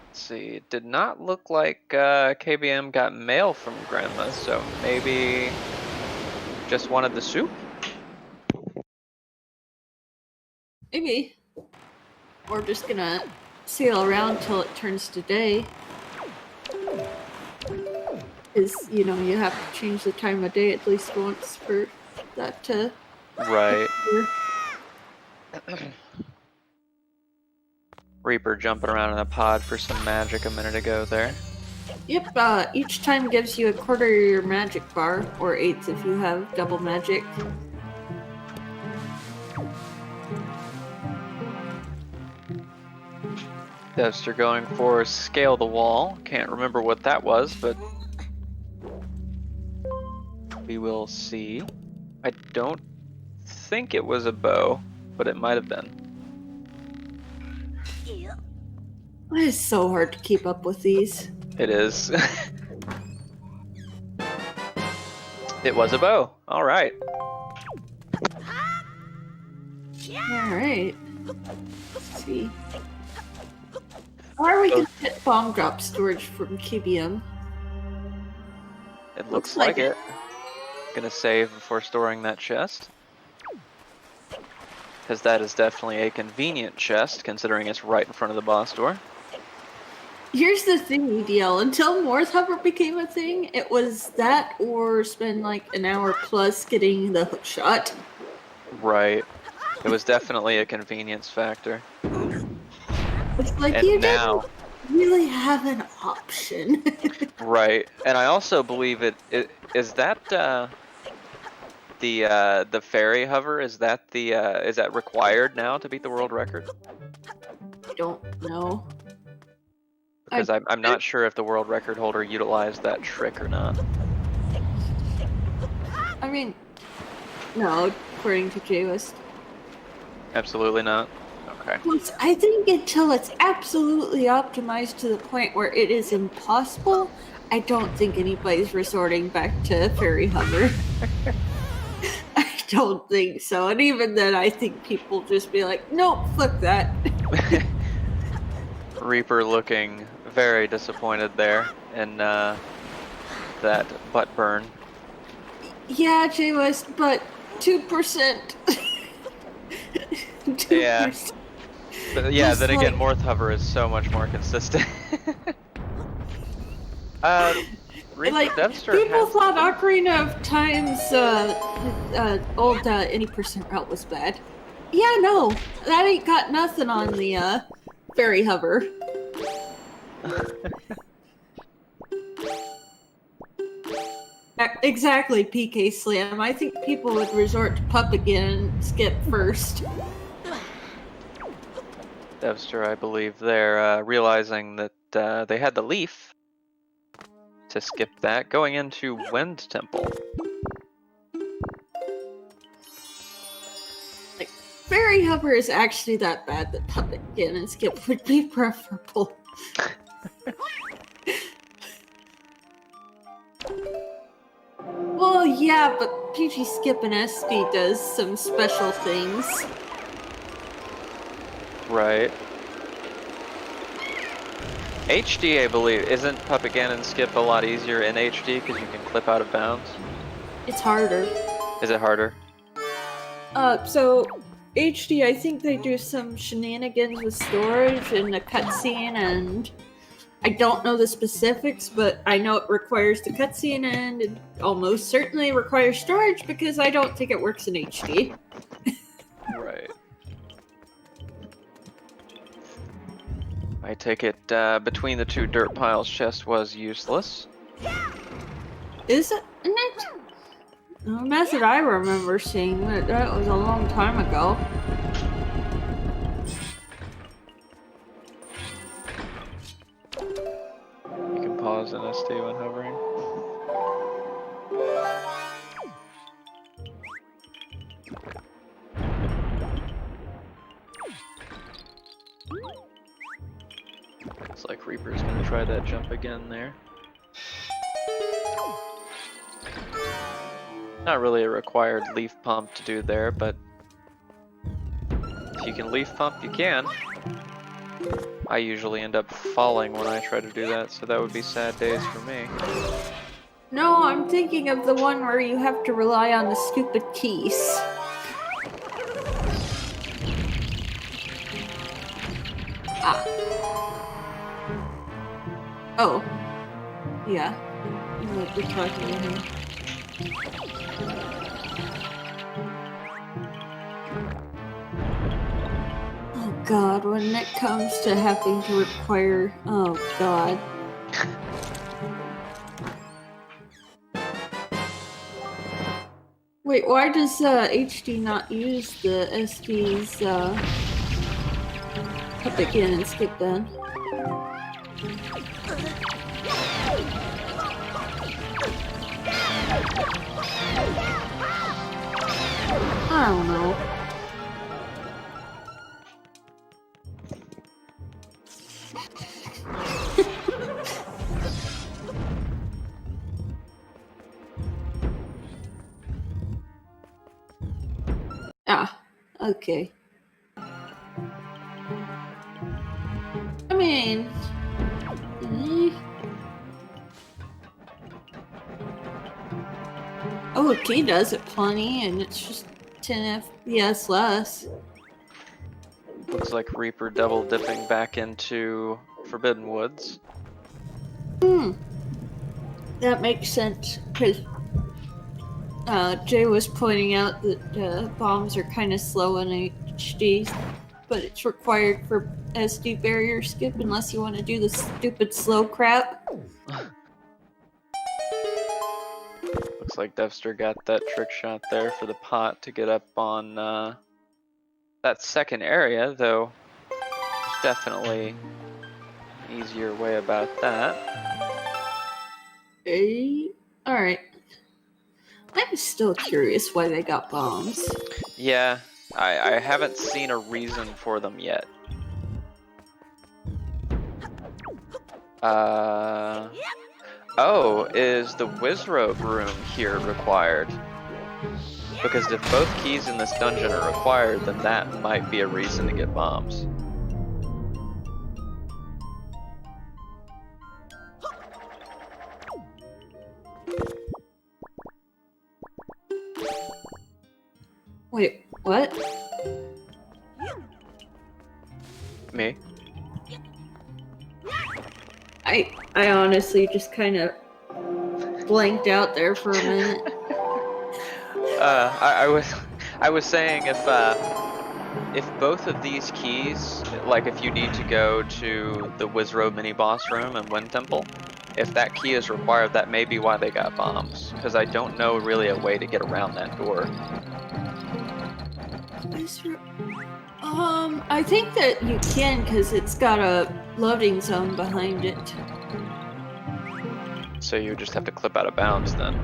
Let's see, it did not look like KBM got mail from Grandma, so maybe just wanted the soup? Maybe. We're just gonna sail around till it turns to day. Because, you know, you have to change the time of day at least once for that to... Right. Reaper jumping around in a pod for some magic a minute ago there. Yep, each time gives you a quarter of your magic bar, or 8 if you have double magic. Devster going for scale the wall. Can't remember what that was, but we will see. I don't think it was a bow, but it might have been. It is so hard to keep up with these. It is. It was a bow. All right. Alright. Let's see. Or we can get bomb drop storage from KBM. It looks like it. Gonna save before storing that chest. Because that is definitely a convenient chest, considering it's right in front of the boss door. Here's the thing, EDL. Until Morse Hover became a thing, it was that or spend like an hour plus getting the hook shot. Right. It was definitely a convenience factor. It's like And you now, didn't really have an option. right. And I also believe it is that the fairy hover, is that required now to beat the world record? I don't know. Because I'm not sure if the world record holder utilized that trick or not. I mean, no, according to JWest. Absolutely not. Okay. I think until it's absolutely optimized to the point where it is impossible, I don't think anybody's resorting back to fairy hover. I don't think so. And even then, I think people just be like, nope, fuck that. Reaper looking very disappointed there in that butt burn. Yeah, JWest, but 2%. 2%. Yeah. But yeah, Just then again, like- Morth Hover is so much more consistent. Reaper Like, Devster people has... thought Ocarina of Time's old any percent route was bad. Yeah, no, that ain't got nothing on the fairy hover. Exactly, PK Slam. I think people would resort to Pup again and skip first. Devster, I believe, they're realizing that they had the leaf to skip that, going into Wind Temple. Like, fairy hover is actually that bad that Pup again and skip would be preferable. Well, yeah, but PG Skip and SD does some special things. Right. HD, I believe, isn't Puppet Ganon Skip a lot easier in HD because you can clip out of bounds? It's harder. Is it harder? So HD, I think they do some shenanigans with storage in the cutscene, and I don't know the specifics, but I know it requires the cutscene, and it almost certainly requires storage because I don't think it works in HD. Right. I take it between the two dirt piles chest was useless. Is it? Isn't it? The method I remember seeing, that was a long time ago. You can pause in ST when hovering. Looks like Reaper's gonna try that jump again there. Not really a required leaf pump to do there, but if you can leaf pump, you can. I usually end up falling when I try to do that, so that would be sad days for me. No, I'm thinking of the one where you have to rely on the stupid keys. Ah. Oh. Yeah. You might be talking to him. Oh god, when it comes to having to require... Oh god. Wait, why does HD not use the SD's up again and skip then? I don't know. Ah, okay. I mean, oh, K does it plenty, and it's just 10 FPS less. Looks like Reaper double dipping back into Forbidden Woods. That makes sense, because Jay was pointing out that bombs are kind of slow in HD, but it's required for SD barrier skip unless you want to do the stupid slow crap. Looks like Dev5ter got that trick shot there for the pot to get up on that second area, though there's definitely an easier way about that. Alright. I'm still curious why they got bombs. Yeah, I haven't seen a reason for them yet. Oh, is the Wizrobe room here required? Because if both keys in this dungeon are required, then that might be a reason to get bombs. Wait, what? Me? I honestly just kind of blanked out there for a minute. I was saying if both of these keys, like if you need to go to the Wizrobe mini boss room and Wind Temple, if that key is required, that may be why they got bombs. Because I don't know really a way to get around that door. I think that you can because it's got a loading zone behind it. So you just have to clip out of bounds then.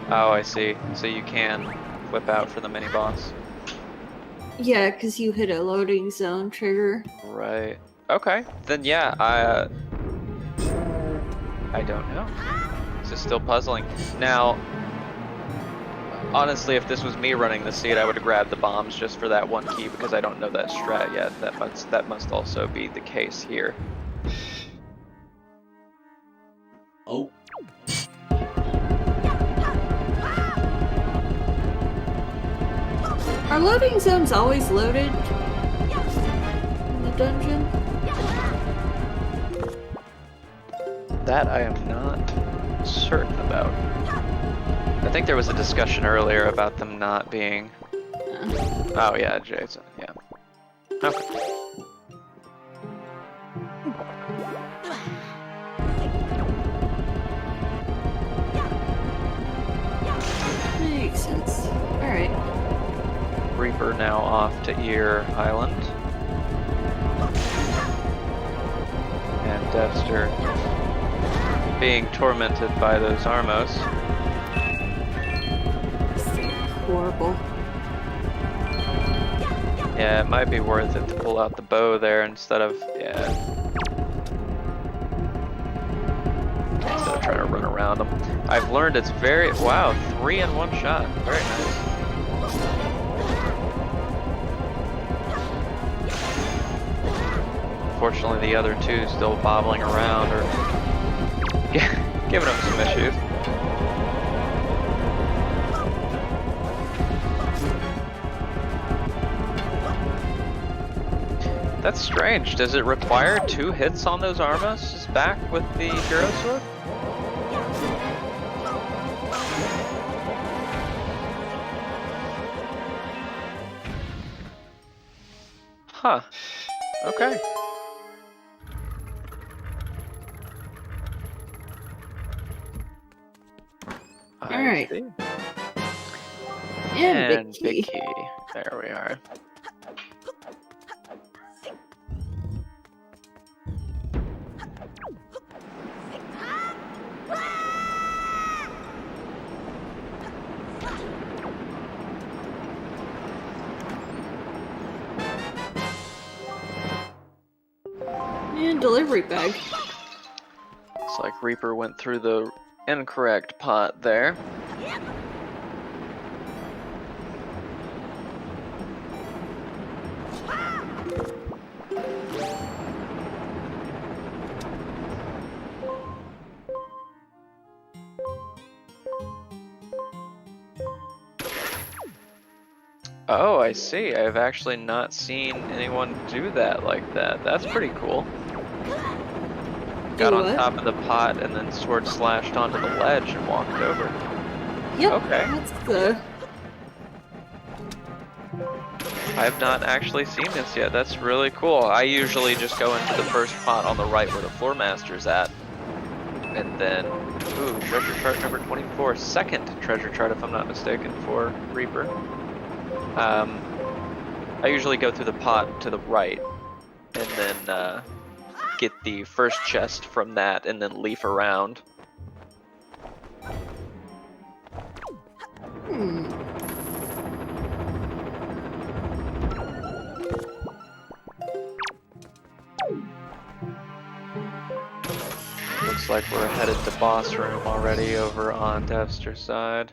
Oh, I see. So you can flip out for the mini boss. Yeah, because you hit a loading zone trigger. Right. Okay. Then yeah, I don't know. This is still puzzling. Now, honestly, if this was me running the seed, I would have grabbed the bombs just for that one key because I don't know that strat yet. That must also be the case here. Oh. Are loading zones always loaded in the dungeon? That I am not certain about. I think there was a discussion earlier about them not being. Oh yeah, Jason. Yeah. Okay. Makes sense. Alright. Reaper now off to Ear Island. And Dev5ter being tormented by those Armos. Horrible. Yeah, it might be worth it to pull out the bow there instead of trying to run around them. I've learned it's wow, 3 in one shot. Very nice. Unfortunately, the other two still bobbling around or giving them some issues. That's strange. Does it require 2 hits on those Armos back with the Hero Sword? Huh. Okay. right. see. And big Big key. key. There we are. And delivery bag. Looks like Reaper went through the incorrect pot there. Oh, I see. I've actually not seen anyone do that like that. That's pretty cool. Got Do on what? top of the pot and then sword slashed onto the ledge and walked over. Yep. Okay. That's the. I have not actually seen this yet. That's really cool. I usually just go into the first pot on the right where the floor master's at. And then, ooh, treasure chart number 24. Second treasure chart, if I'm not mistaken, for Reaper. I usually go through the pot to the right and then get the first chest from that and then leaf around. Hmm. Looks like we're headed to boss room already over on Dev5ter's side.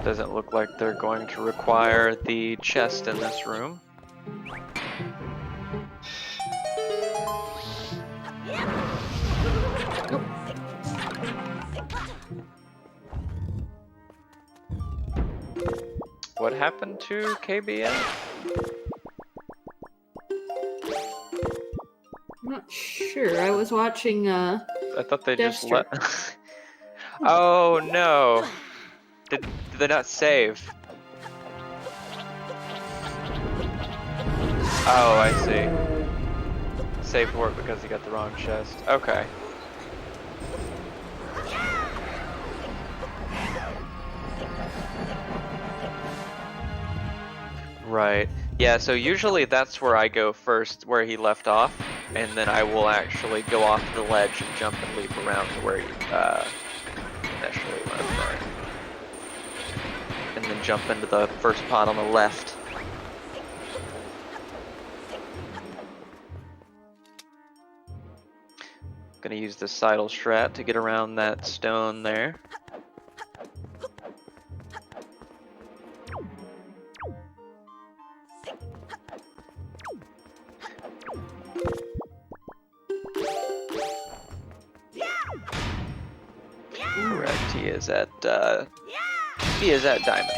Doesn't look like they're going to require the chest in this room. What happened to KBM? I'm not sure. I was watching. I thought they just Dev5ter. let. Oh no! Did they not save? Oh, I see. Saved work because he got the wrong chest. Okay. Right. Yeah, so usually that's where I go first, where he left off, and then I will actually go off the ledge and jump and leap around to where he initially went there. And then jump into the first pot on the left. Gonna use the sidle strat to get around that stone there. Correct, he is at diamond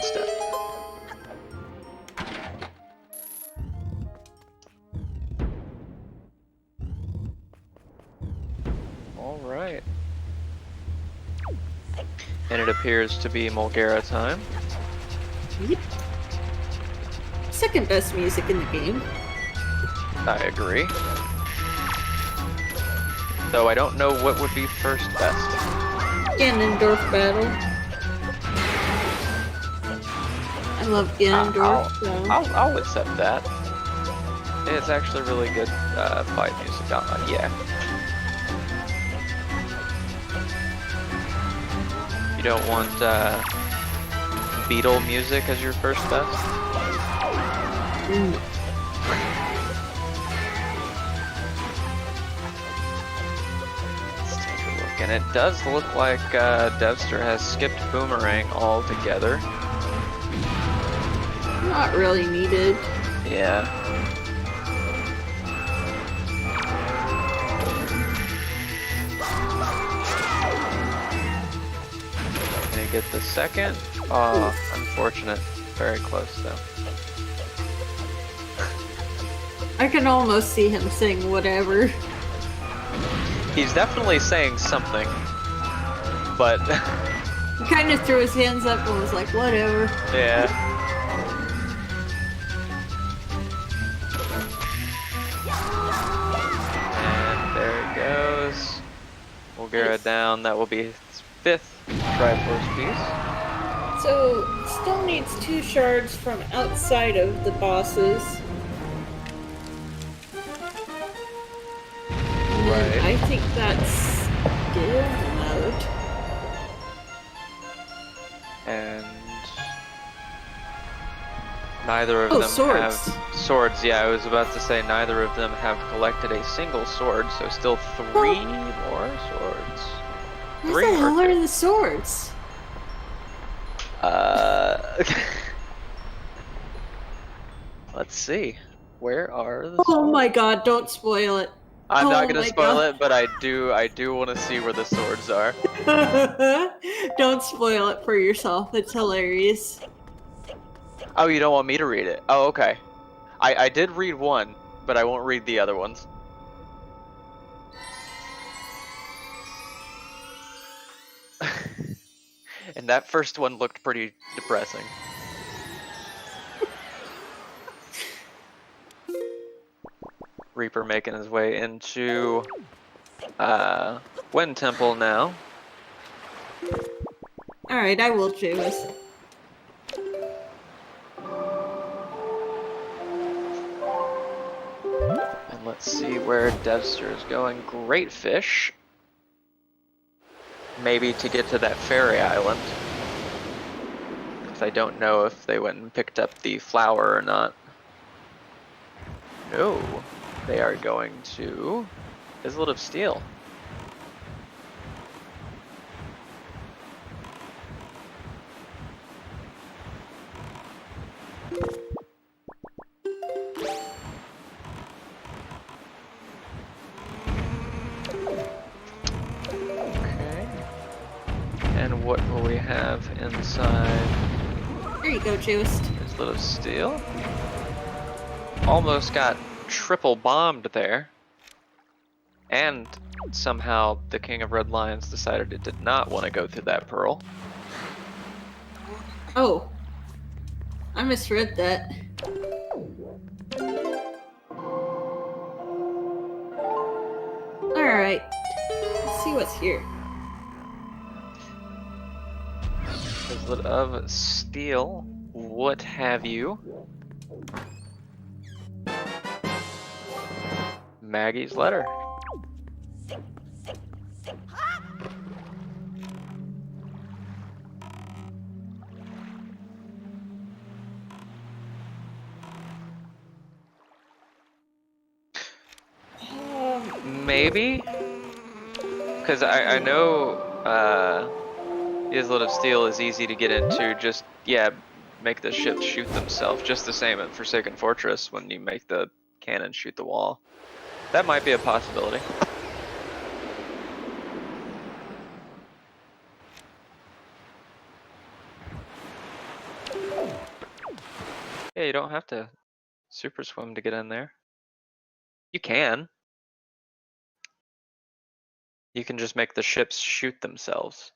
step. All right. And it appears to be Mulgara time. Yep. Second best music in the game. I agree. Though I don't know what would be first best. Ganondorf battle. I love Ganondorf. So. I'll accept that. It's actually really good fight music. Yeah. You don't want Beetle music as your first best? Mm. Let's take a look. And it does look like Dev5ter has skipped Boomerang altogether. Not really needed. Yeah. Gonna get the second. Oh, unfortunate. Very close though. I can almost see him saying whatever. He's definitely saying something, but He kind of threw his hands up and was like, whatever. yeah. And there it goes. Gara Nice. down. That will be his 5th Triforce piece. So, still needs 2 shards from outside of the bosses. And then I think that's guild mode. And neither of Oh, them swords. have swords. Yeah, I was about to say neither of them have collected a single sword, so still 3 more swords. Where 3 the or hell 2? are the swords? Let's see. Where are the Oh swords? my god, don't spoil it. I'm Oh not gonna my spoil God. it, but I do want to see where the swords are. Don't spoil it for yourself, it's hilarious. Oh, you don't want me to read it? Oh, okay. I did read one, but I won't read the other ones. And that first one looked pretty depressing. Reaper making his way into Wind Temple now. Alright, I will do this. And let's see where Dev5ter is going. Great fish. Maybe to get to that fairy island. Because I don't know if they went and picked up the flower or not. No, they are going to Islet of Steel. Okay. And what will we have inside There you go, Juiced. Islet of Steel? Almost got triple bombed there. And somehow the King of Red Lions decided it did not want to go through that pearl. Oh. I misread that. Alright. Let's see what's here. Islet of Steel, what have you? Maggie's letter. Maybe? Because I know Islet of Steel is easy to get into, just, yeah, make the ships shoot themselves, just the same at Forsaken Fortress when you make the cannon shoot the wall. That might be a possibility. Yeah, you don't have to super swim to get in there. You can. You can just make the ships shoot themselves.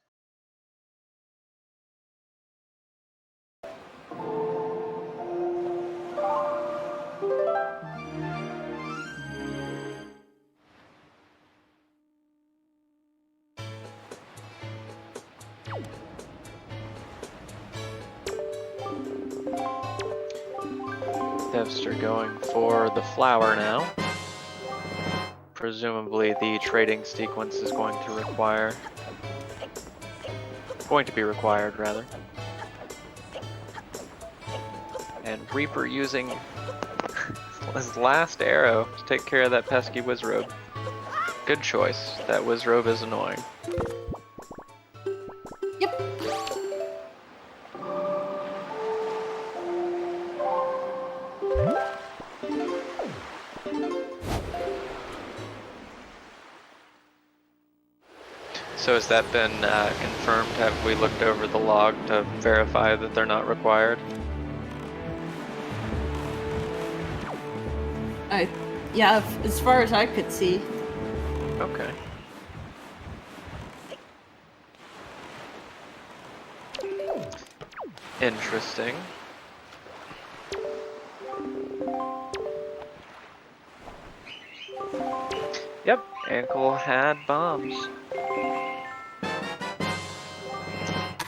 Dev5ter going for the flower now. Presumably the trading sequence is going to be required rather. And Reaper using his last arrow to take care of that pesky Wizrobe. Good choice. That Wizrobe is annoying. Yep. So has that been confirmed? Have we looked over the log to verify that they're not required? Yeah, as far as I could see. Okay. Interesting. Yep, Ankle had bombs.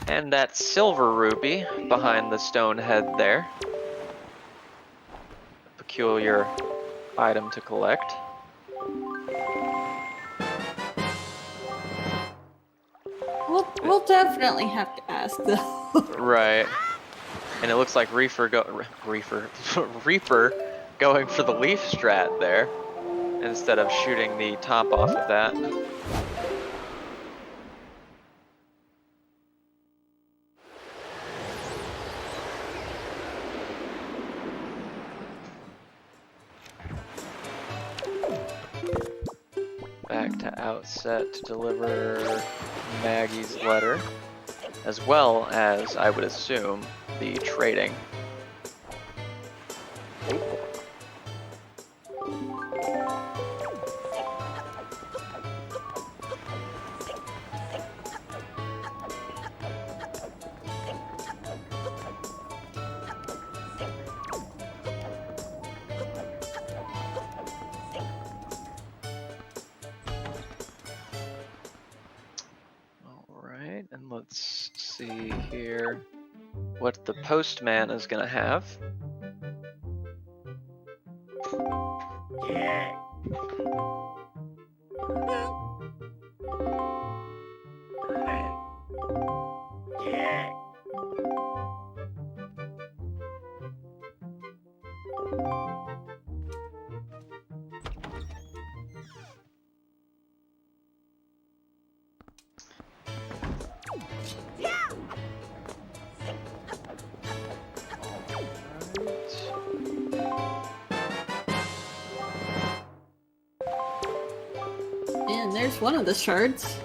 And that silver rupee behind the stone head there. A peculiar item to collect. We'll definitely have to ask though. Right. And it looks like Reaper going for the leaf strat there instead of shooting the top off of that. Back to Outset to deliver Maggie's letter, as well as, I would assume, the trading. Alright, and let's see here what the postman is gonna have. And there's one of the shards.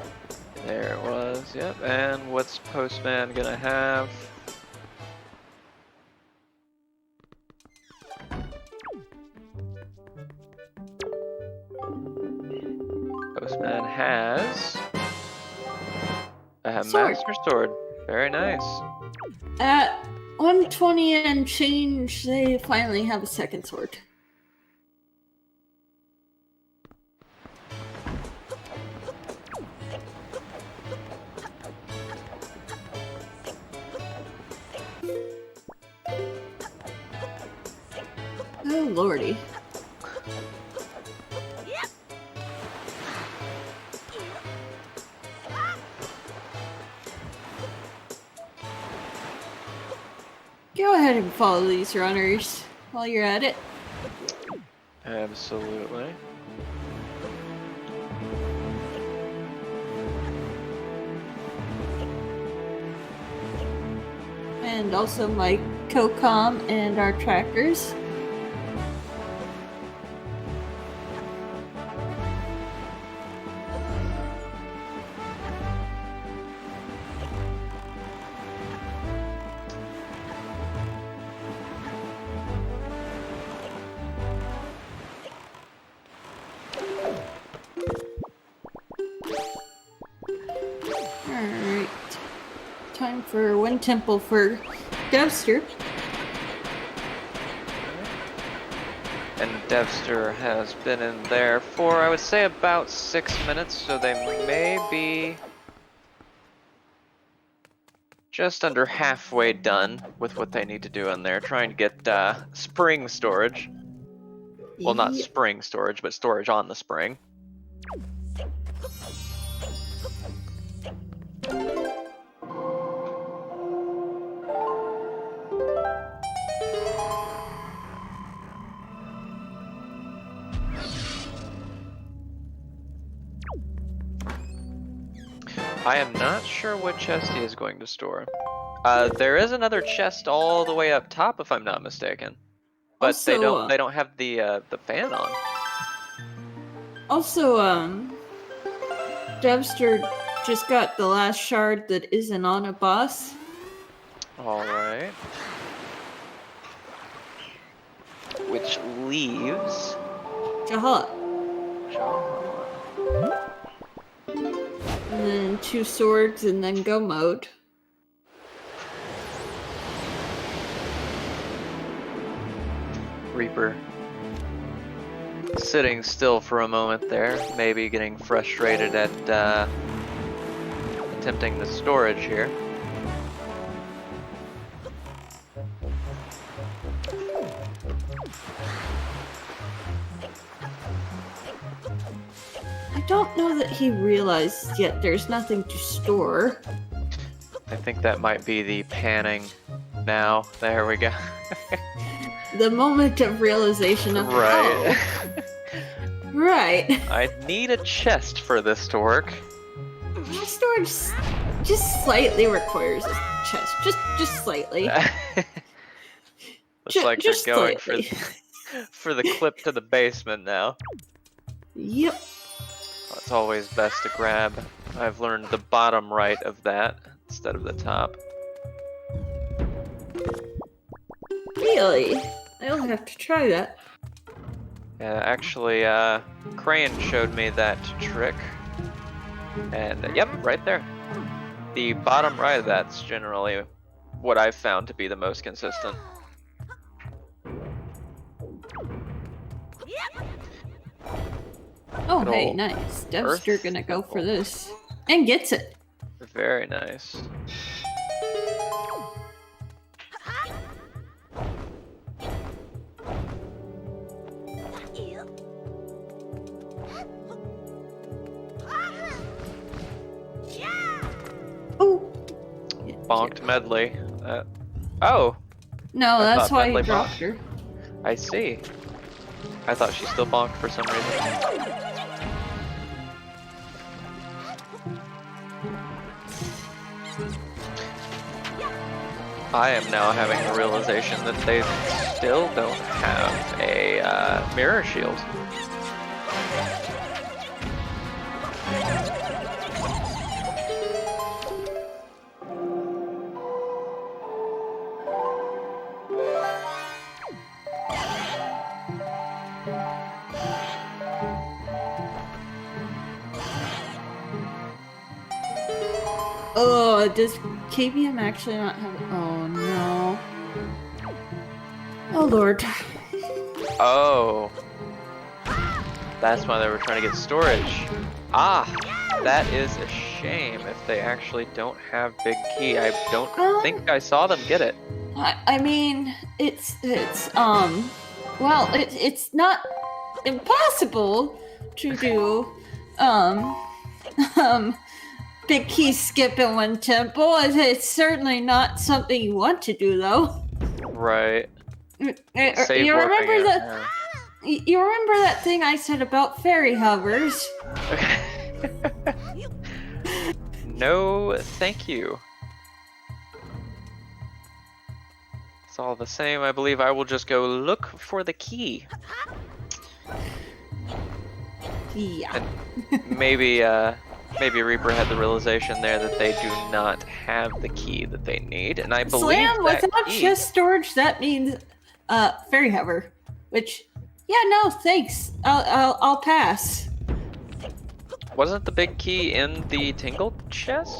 There it was, yep. And what's postman gonna have? Postman has a Sword. master sword. Very nice. At 120 and change, they finally have a second sword. Oh lordy. Go ahead and follow these runners while you're at it. Absolutely. And also my COCOM and our trackers. Alright. Time for Wind Temple for Dev5ter. And Dev5ter has been in there for, I would say, about 6 minutes, so they may be just under halfway done with what they need to do in there, trying to get spring storage. Well, not Yeah. spring storage, but storage on the spring. I am not sure what chest he is going to store. There is another chest all the way up top, if I'm not mistaken, but Also, they don't have the fan on. Also, Dev5ter just got the last shard that isn't on a boss. All right. Which leaves Jahala. Jahala. And then 2 swords and then go mode. Reaper sitting still for a moment there, maybe getting frustrated at attempting the storage here. don't know that he realized yet there's nothing to store. I think that might be the panning now. There we go. The moment of realization of, Right. oh, right. I need a chest for this to work. My storage just slightly requires a chest. Just slightly. Looks like just you're going slightly. for the clip to the basement now. Yep. It's always best to grab. I've learned the bottom right of that instead of the top. Really? I'll have to try that. Yeah, actually, Crane showed me that trick. And yep, right there. The bottom right of that's generally what I've found to be the most consistent. Oh, Good hey, old nice. Devster earth gonna go for temple. this. And gets it. Very nice. Oh! Bonked medley. Oh, No, I that's thought why he Medley dropped bonked. her. I see. I thought she still bonked for some reason. I am now having the realization that they still don't have a mirror shield. Oh, does KBM actually not have it? Oh, no. Oh, Lord. Oh. That's why they were trying to get storage. Ah, that is a shame if they actually don't have Big Key. I don't think I saw them get it. I mean, it's well, it's not impossible to do, big key skip in one temple. It's certainly not something you want to do, though. Right. Save You warping remember it, that? yeah. You remember that thing I said about fairy hovers? No, thank you. It's all the same. I believe I will just go look for the key. Yeah. Maybe Reaper had the realization there that they do not have the key that they need, and I believe Slam, that without key... chest storage, that means fairy hover. Which, yeah, no, thanks. I'll pass. Wasn't the big key in the Tingle chest?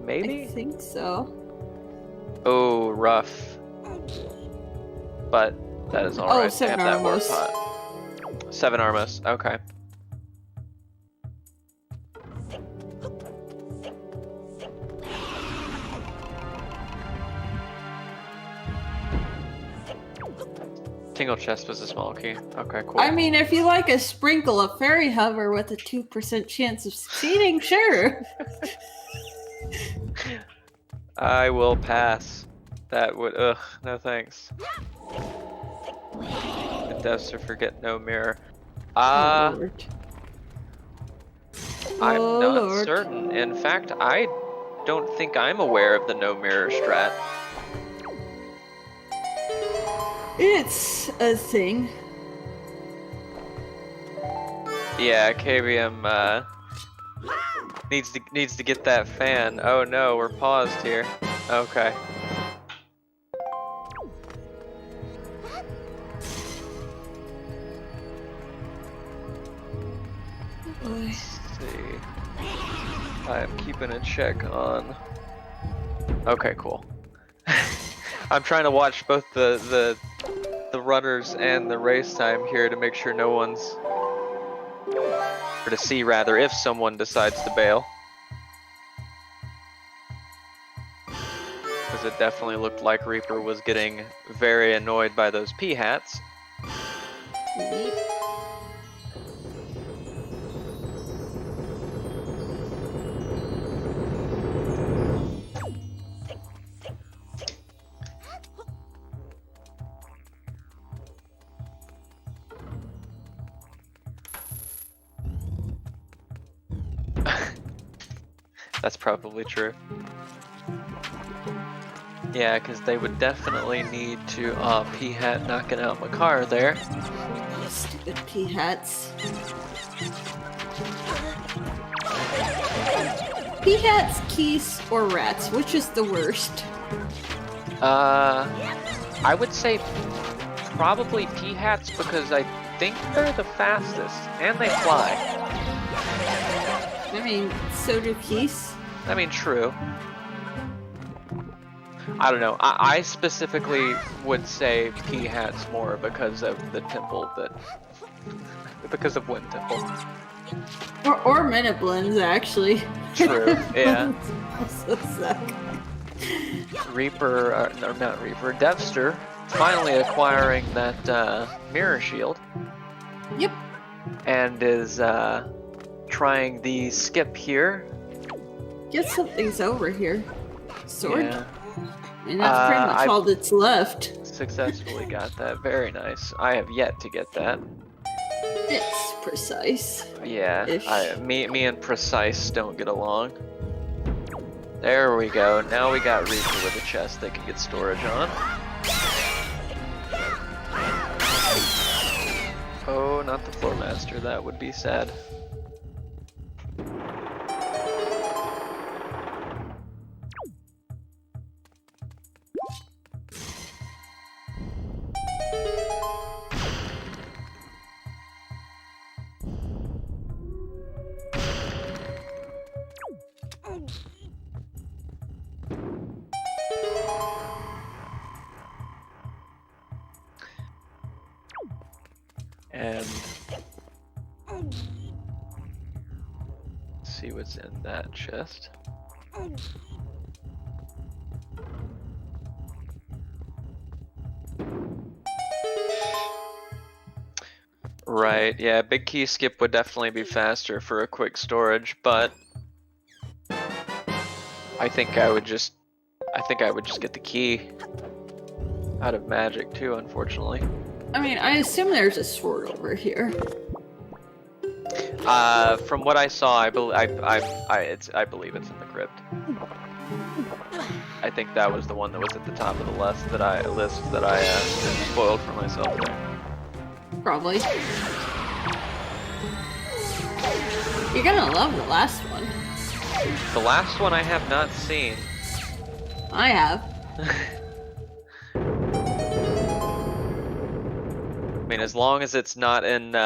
Maybe? I think so. Oh, rough. But that is alright. Oh, 7 that warp Armos. pot. 7 Armos, okay. Tingle chest was a small key. Okay, cool. I mean, if you like a sprinkle of fairy hover with a 2% chance of succeeding, sure. I will pass. That would, ugh, no thanks. And Dev5ter forget no mirror. Oh, Lord. I'm Oh, not Lord. certain. In fact, I don't think I'm aware of the no mirror strat. It's a thing. Yeah, KBM needs to get that fan. Oh no, we're paused here. Okay. Let's see. I'm keeping a check on. Okay, cool. I'm trying to watch both the runners and the race time here to make sure no one's, or to see rather if someone decides to bail. Because it definitely looked like Reaper was getting very annoyed by those pea hats. Yep. That's probably true. Yeah, because they would definitely need to. P-Hat knocking out my car there. Stupid P-Hats. P-Hats, keys, or rats? Which is the worst? I would say probably P-Hats because I think they're the fastest and they fly. I mean, so do keys. I mean, true. I don't know. I specifically would say P-Hats more because of the temple that... because of Wind Temple. Or Metablends, actually. True, yeah. Also suck. Reaper, no, not Reaper, Dev5ter finally acquiring that mirror shield. Yep. And is trying the skip here. Guess something's over here. Sword? Yeah. And that's pretty much all that's left. Successfully got that. Very nice. I have yet to get that. It's precise. Yeah, Ish. me and Precise don't get along. There we go. Now we got Reaper with a chest they can get storage on. Oh, not the Floor Master. That would be sad. And see what's in that chest. Right, yeah, big key skip would definitely be faster for a quick storage, but I think I would just get the key out of magic too, unfortunately. I mean, I assume there's a sword over here. From what I saw, I believe it's in the crypt. I think that was the one that was at the top of the list that I spoiled for myself there. Probably. You're gonna love the last one. The last one I have not seen. I have. I mean, as long as it's not in,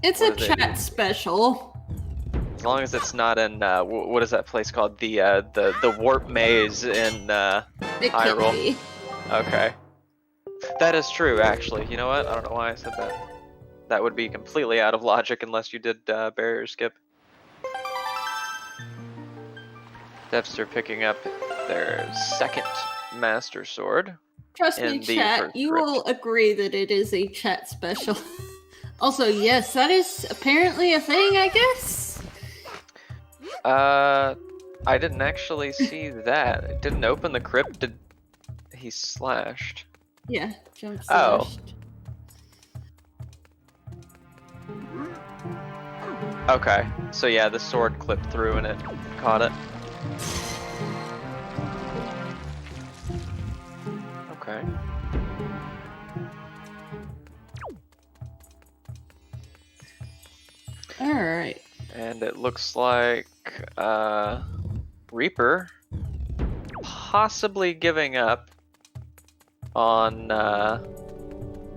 It's a chat special. as long as it's not in, what is that place called? The warp maze in, It could Hyrule. be. Okay. That is true, actually. You know what? I don't know why I said that. That would be completely out of logic unless you did, barrier skip. Dev5ter picking up their second Master Sword. Trust me, in the chat, first you crypt. will agree that it is a chat special. Also, yes, that is apparently a thing, I guess? I didn't actually see that. It didn't open the crypt. He slashed? Yeah, jump Oh. slashed. Okay, so yeah, the sword clipped through and it caught it. Okay. Alright. And it looks like Reaper possibly giving up on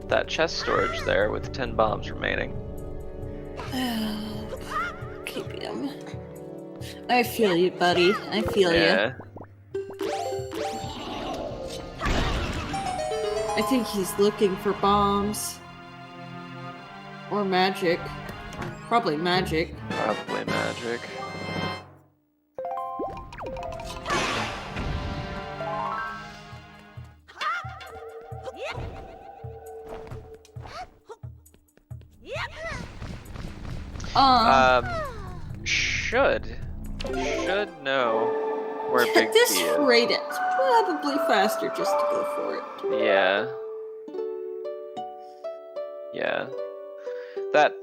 that chest storage there with 10 bombs remaining. KBM. I feel you, buddy. I feel you. Yeah. I think he's looking for bombs. Or magic. Probably magic. Probably magic. Should know where At Big this Key is. rate, it's probably faster just to go for it. Yeah. Yeah. That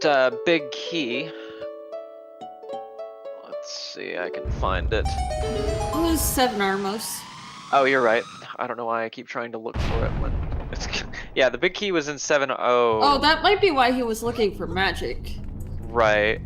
big key. Let's Let's see, I can find it. It was 7 Armos. Oh, you're right. I don't know why I keep trying to look for it when it's... Yeah, the big key was in 7. Oh, that might be why he was looking for magic. Right.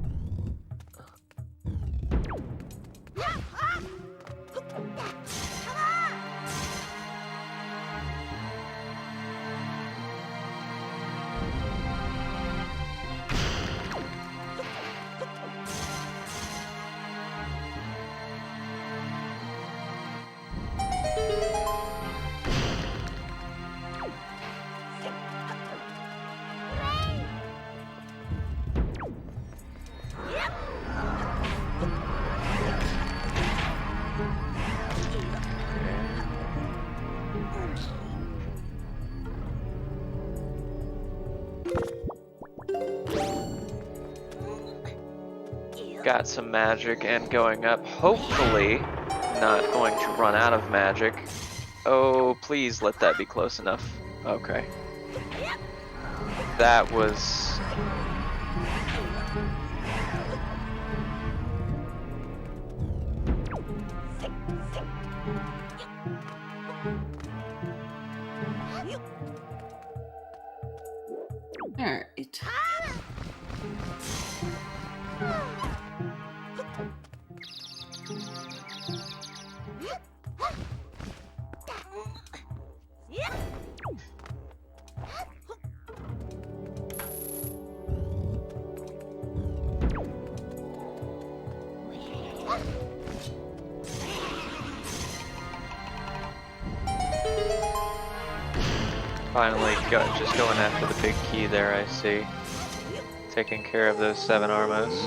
Got some magic and going up. Hopefully not going to run out of magic. Oh, please let that be close enough. Okay. That was... Alright. Finally just going after the big key there, I see. Taking care of those 7 Armos.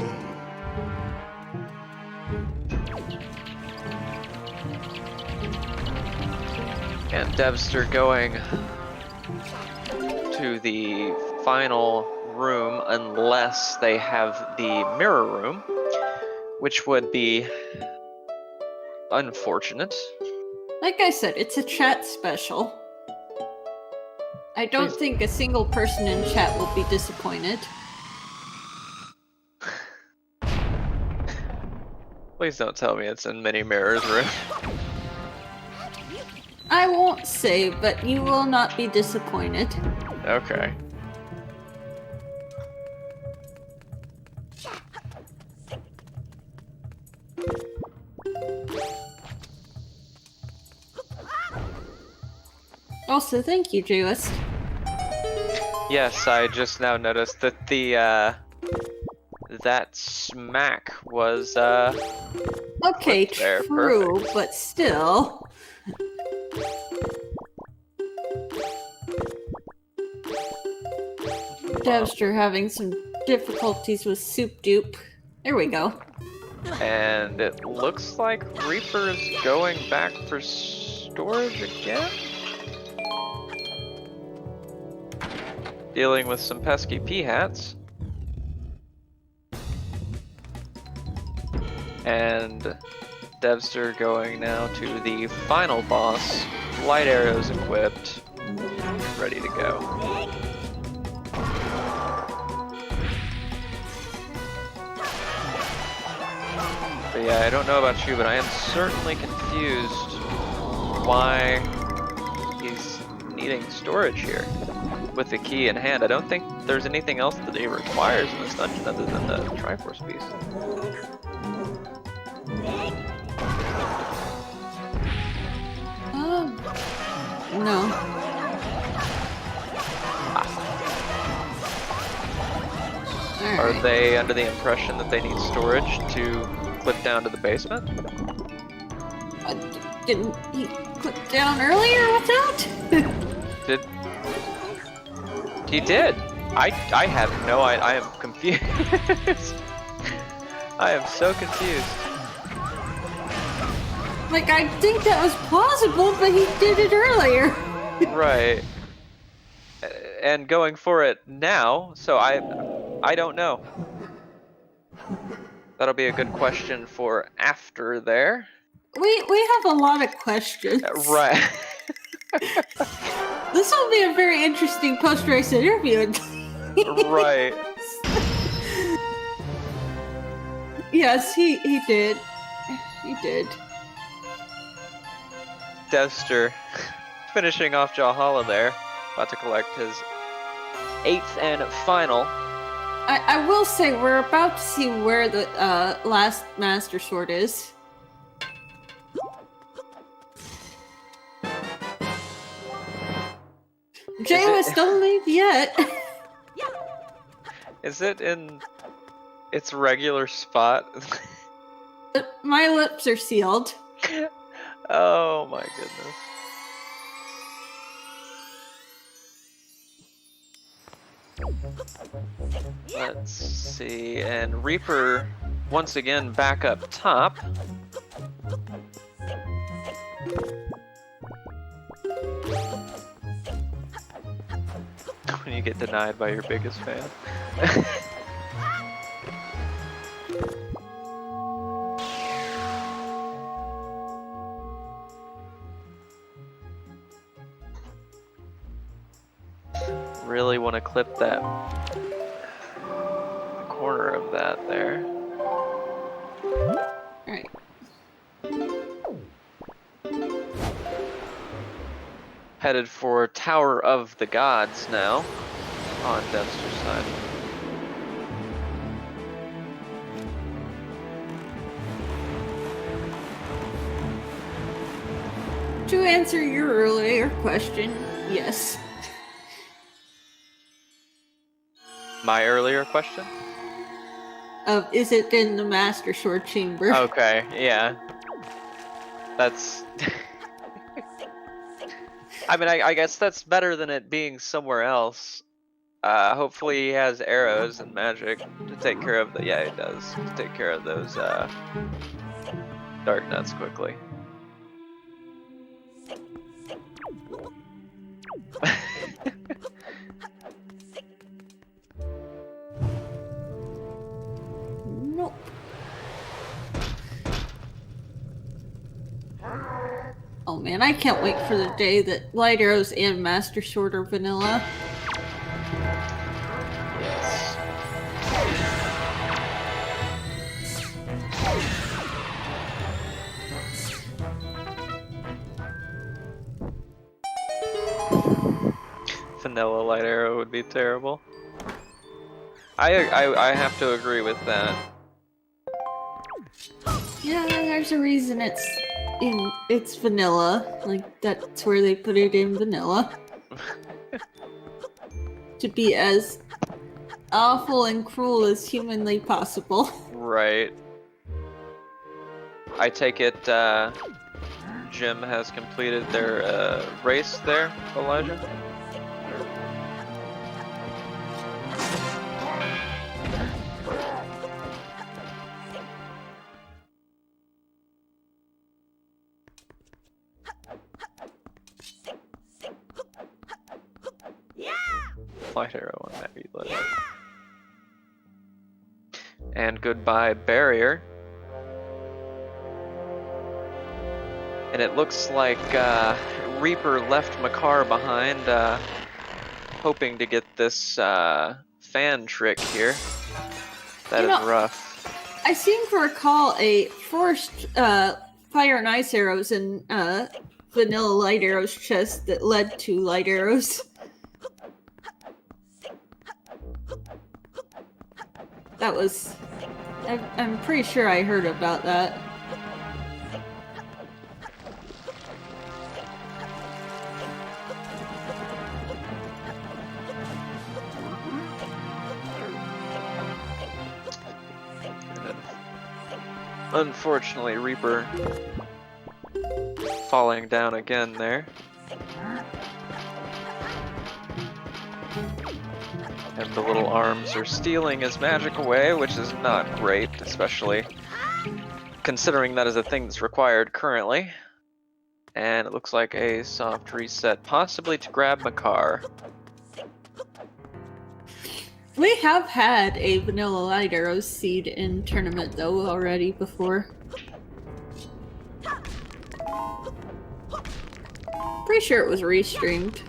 And Dev5ter going to the final room unless they have the mirror room, which would be unfortunate. Like I said, it's a chat special. I don't think a single person in chat will be disappointed. Please don't tell me it's in Mini Mirror's room. I won't say, but you will not be disappointed. Okay. Also, thank you, Jewist. Yes, I just now noticed that the that smack was Okay, put there. true, Perfect. but still. Dev5ter having some difficulties with Soup Dupe. There we go. And it looks like Reaper is going back for storage again? Dealing with some pesky P-hats. And Dev5ter going now to the final boss. Light arrows equipped. Ready to go. But yeah, I don't know about you, but I am certainly confused why he's needing storage here with the key in hand. I don't think there's anything else that he requires in this dungeon other than the Triforce piece. No. Are they under the impression that they need storage to clip down to the basement? Didn't he click down earlier without? Did he did? I have no idea. I am confused. I am so confused. Like, I think that was plausible, but he did it earlier. Right. And going for it now, so I don't know. That'll be a good question for after there. We have a lot of questions. Right. This will be a very interesting post-race interview. Right. Yes, he did. He did. Devster finishing off Jahala there. About to collect his 8th and final. I will say we're about to see where the last Master Sword is. Jawas, don't leave yet. Is it in its regular spot? My lips are sealed. Oh my goodness. Let's see, and Reaper once again back up top. When you get denied by your biggest fan. Really want to clip that corner of that there. Alright. Headed for Tower of the Gods now on Devster's side. To answer your earlier question, yes. My earlier question? Is it in the Master Sword Chamber? Okay, yeah. That's... I mean, I guess that's better than it being somewhere else. Hopefully he has arrows and magic to take care of the... Yeah, he does. To take care of those, dark nuts quickly. Nope. Oh man, I can't wait for the day that Light Arrows and Master Sword are vanilla. Yes. Vanilla light arrow would be terrible. I have to agree with that. Yeah, there's a reason it's vanilla. Like, that's where they put it in vanilla. To be as awful and cruel as humanly possible. Right. I take it Jim has completed their race there, Elijah? Light arrow on that reload. And goodbye barrier. And it looks like Reaper left Makar behind, hoping to get this fan trick here. That is rough. I seem to recall a forced fire and ice arrows and vanilla light arrows chest that led to light arrows. That was... I'm pretty sure I heard about that. Unfortunately, Reaper falling down again there. And the little arms are stealing his magic away, which is not great, especially considering that is a thing that's required currently. And it looks like a soft reset, possibly to grab Makar. We have had a vanilla light arrows seed in tournament though already before. Pretty sure it was restreamed.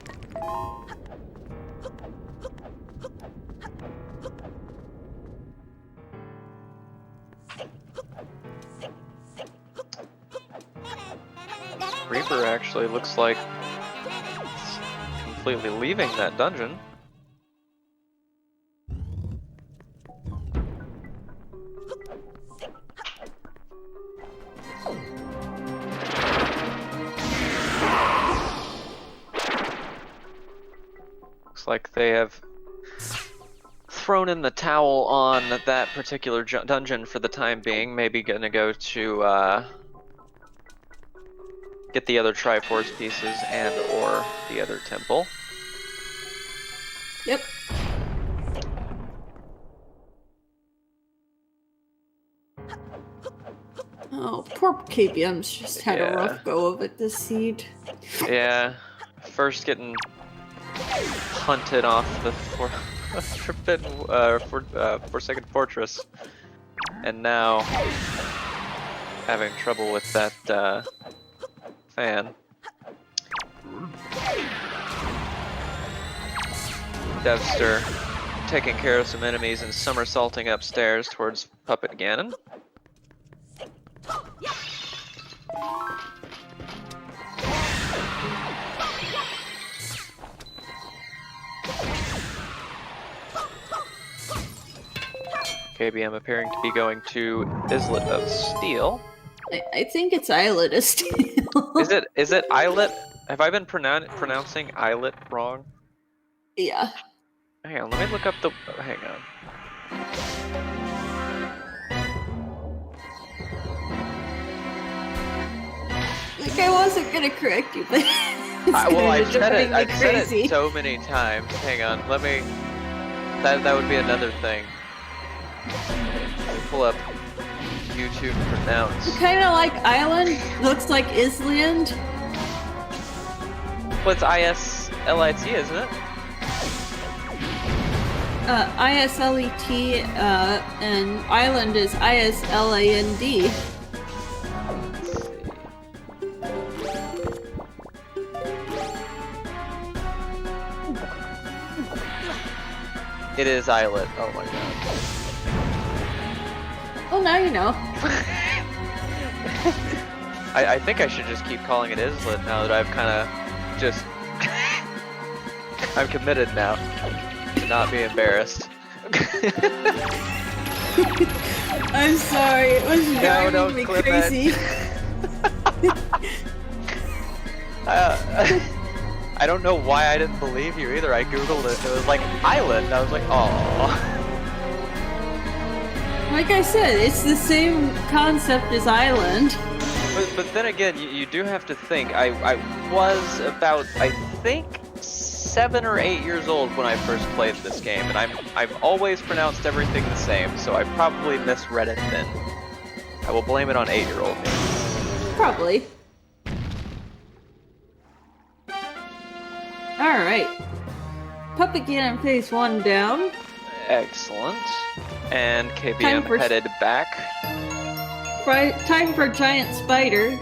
Reaper actually looks like it's completely leaving that dungeon. Looks like they have thrown in the towel on that particular dungeon for the time being. Maybe gonna go to get the other Triforce pieces and or the other temple. Yep. Oh, poor KBM's just had a rough go of it this seed. Yeah, first getting hunted off the Forsaken Fortress, and now having trouble with that fan. Dev5ter taking care of some enemies and somersaulting upstairs towards Puppet Ganon. KBM appearing to be going to Islet of Steel. I think it's Islet of Steel. Is it Islet? Have I been pronouncing Islet wrong? Yeah. Hang on, let me look up the. Hang on. Like I wasn't gonna correct you, but I've said it so many times. Hang on, let me. That would be another thing. Let me pull up YouTube pronounce. Kind of like Island, looks like Island. Well, it's ISLIT, isn't it? ISLET, and Island is ISLAND. It is Islet. Oh my god. Well, now you know. I think I should just keep calling it Islet now that I've kind of just... I'm committed now to not be embarrassed. I'm sorry, it was driving me crazy. I don't know why I didn't believe you either. I googled it. It was like Island. I was like, oh. Like I said, it's the same concept as Island. But then again, you do have to think. I was about, I think, 7 or 8 years old when I first played this game, and I've always pronounced everything the same, so I probably misread it then. I will blame it on 8-year-old me. Probably. Alright. Puppet Ganon phase 1 down. Excellent. And KBM headed back. Time for Giant Spider.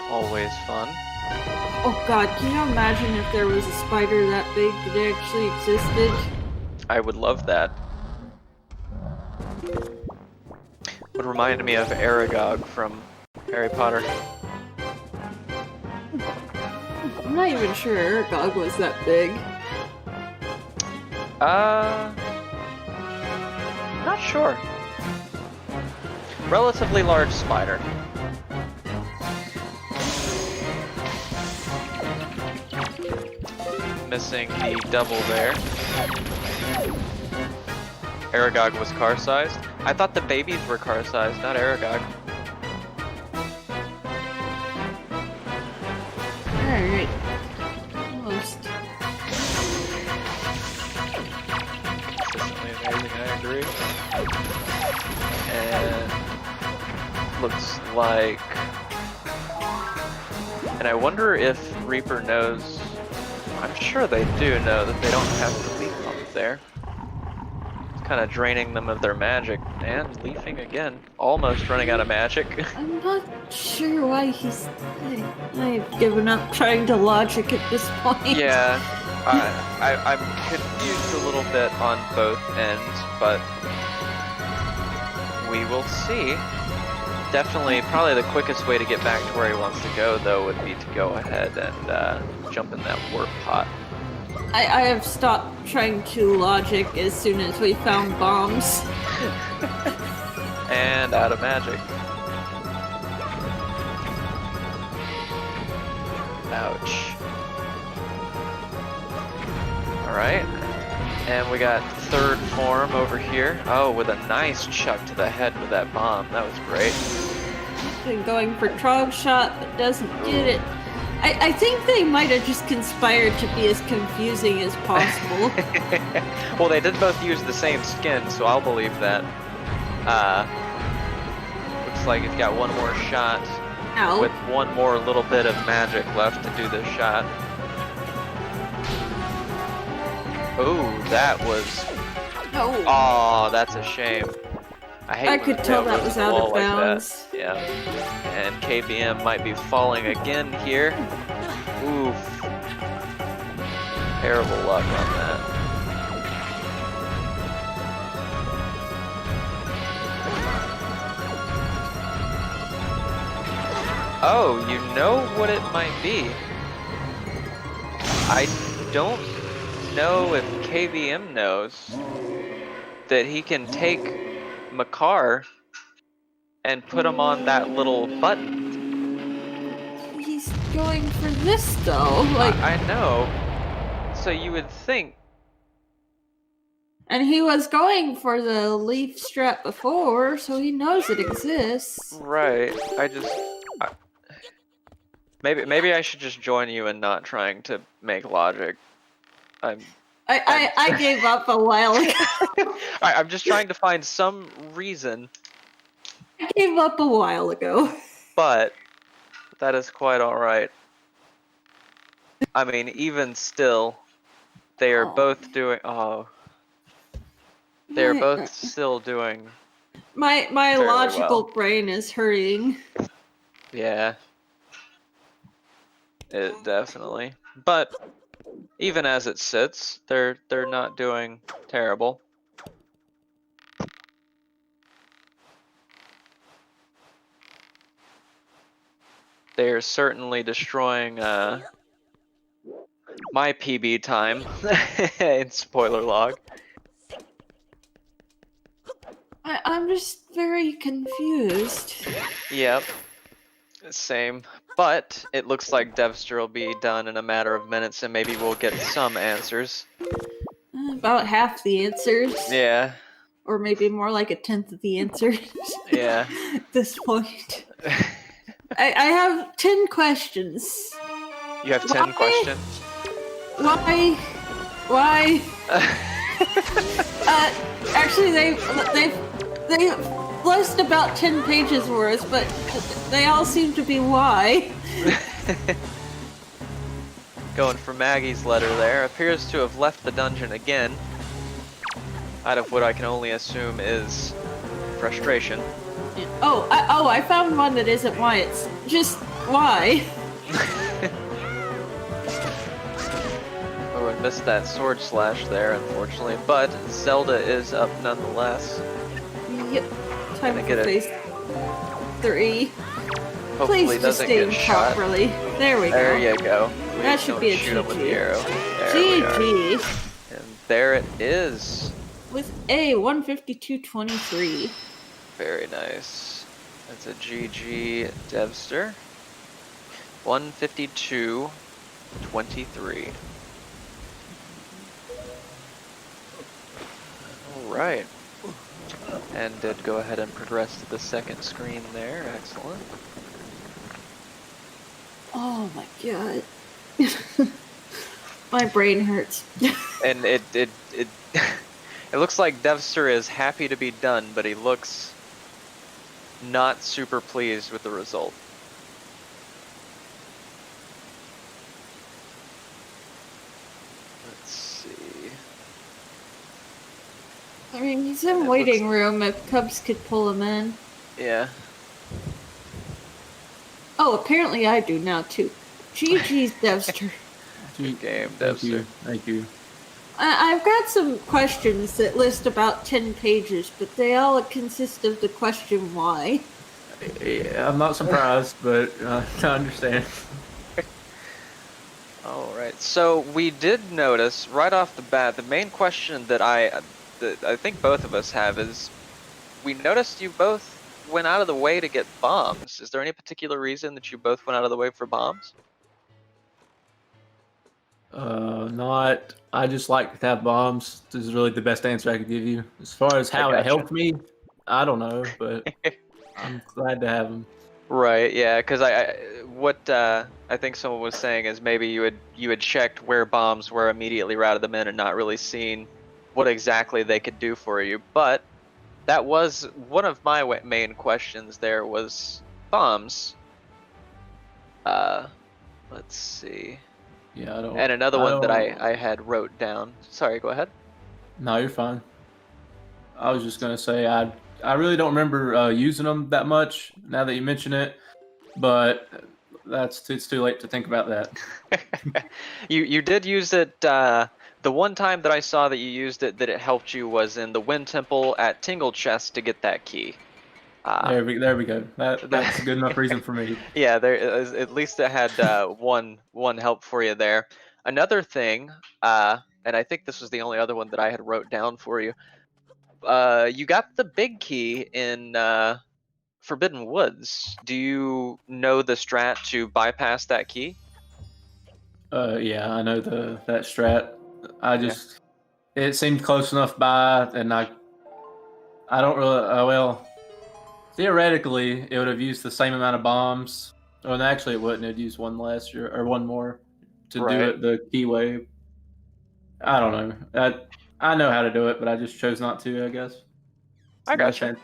Always fun. Oh god, can you imagine if there was a spider that big that actually existed? I would love that. Would remind me of Aragog from Harry Potter. I'm not even sure Aragog was that big. Not sure. Relatively large spider. Missing the double there. Aragog was car-sized. I thought the babies were car-sized, not Aragog. Alright. Almost. Consistently amazing, I agree. And looks like... And I wonder if Reaper knows... I'm sure they do know that they don't have the leaf pump there. It's kind of draining them of their magic, and leafing again. Almost running out of magic. I'm not sure why he's... I've given up trying to logic at this point. Yeah, I'm confused a little bit on both ends, but we will see. Definitely, probably the quickest way to get back to where he wants to go, though, would be to go ahead and jump in that warp pot. I have stopped trying to logic as soon as we found bombs. And out of magic. Ouch. Alright. And we got third form over here. Oh, with a nice chuck to the head with that bomb. That was great. Been going for Trog Shot, but doesn't get it. I think they might have just conspired to be as confusing as possible. Well, they did both use the same skin, so I'll believe that. Looks like it's got one more shot. Ow. With one more little bit of magic left to do this shot. Oh, that was... No. Oh, that's a shame. I hate I when could the tell tail that goes was to out the of wall like bounds. that. Yeah. And KBM might be falling again here. Oof. Terrible luck on that. Oh, you know what it might be. I don't know if KBM knows that he can take Makar and put him on that little button. He's going for this though, like, I know. So you would think. and he was going for the leaf strap before, so he knows it exists. Right. Maybe I should just join you in not trying to make logic. I gave up a while ago. I'm just trying to find some reason, I gave up a while ago. but that is quite alright. I mean, even still, they are both doing. Oh. They are both still doing. My fairly logical well. brain is hurting. Yeah. It definitely. But even as it sits, they're not doing terrible. They're certainly destroying my PB time in spoiler log. I'm just very confused. Yep. Same. But it looks like Dev5ter will be done in a matter of minutes and maybe we'll get some answers. About half the answers. Yeah. Or maybe more like a tenth of the answers. Yeah. At this point. I have 10 questions. You have 10 questions? Why? Actually, they list about 10 pages worth, but they all seem to be why. Going for Maggie's letter there. Appears to have left the dungeon again. Out of what I can only assume is frustration. I found one that isn't why. It's just why. Oh, I missed that sword slash there, unfortunately. But Zelda is up nonetheless. Yep. Time Gonna for get it. phase 3. Hopefully Please just doesn't aim get shot. properly. There we There go. you go. Please That should don't be a shoot him with the GG. arrow. There we are. GG. And there it is. With a 152.23. Very nice. That's a GG Dev5ter. 152.23. Alright. And did go ahead and progress to the second screen there. Excellent. Oh my god. My brain hurts. And it it looks like Dev5ter is happy to be done, but he looks not super pleased with the result. Let's see. I mean, he's in waiting room if Cubs could pull him in. Yeah. Oh, apparently I do now too. GG's Dev5ter. Good game, Thank you. Dev5ter. Thank you. I've got some questions that list about 10 pages, but they all consist of the question why. Yeah, I'm not surprised, but I understand. All right. So we did notice right off the bat, the main question that I think both of us have is, we noticed you both went out of the way to get bombs. Is there any particular reason that you both went out of the way for bombs? Not. I just like to have bombs. This is really the best answer I could give you. As far as I how it gotcha. helped me, I don't know, but I'm glad to have them. Right, yeah, because what I think someone was saying is maybe you had checked where bombs were, immediately routed them in, and not really seen what exactly they could do for you. But that was one of my main questions. There was bombs. Let's see. Yeah, I don't. And another one that I had wrote down. Sorry, go ahead. No, you're fine. I was just gonna say I really don't remember using them that much now that you mention it, but it's too late to think about that. You did use it. The one time that I saw that you used it, that it helped you, was in the Wind Temple at Tingle Chest to get that key. There we go. That's a good enough reason for me. Yeah, at least it had one help for you there. Another thing, and I think this was the only other one that I had wrote down for you. You got the big key in Forbidden Woods. Do you know the strat to bypass that key? Yeah, I know that strat. It seemed close enough by, and I don't really. Well, theoretically, it would have used the same amount of bombs. Oh, and actually, it wouldn't. It'd use one less or one more to do it the key way. I don't know. I know how to do it, but I just chose not to. I guess. I gotcha.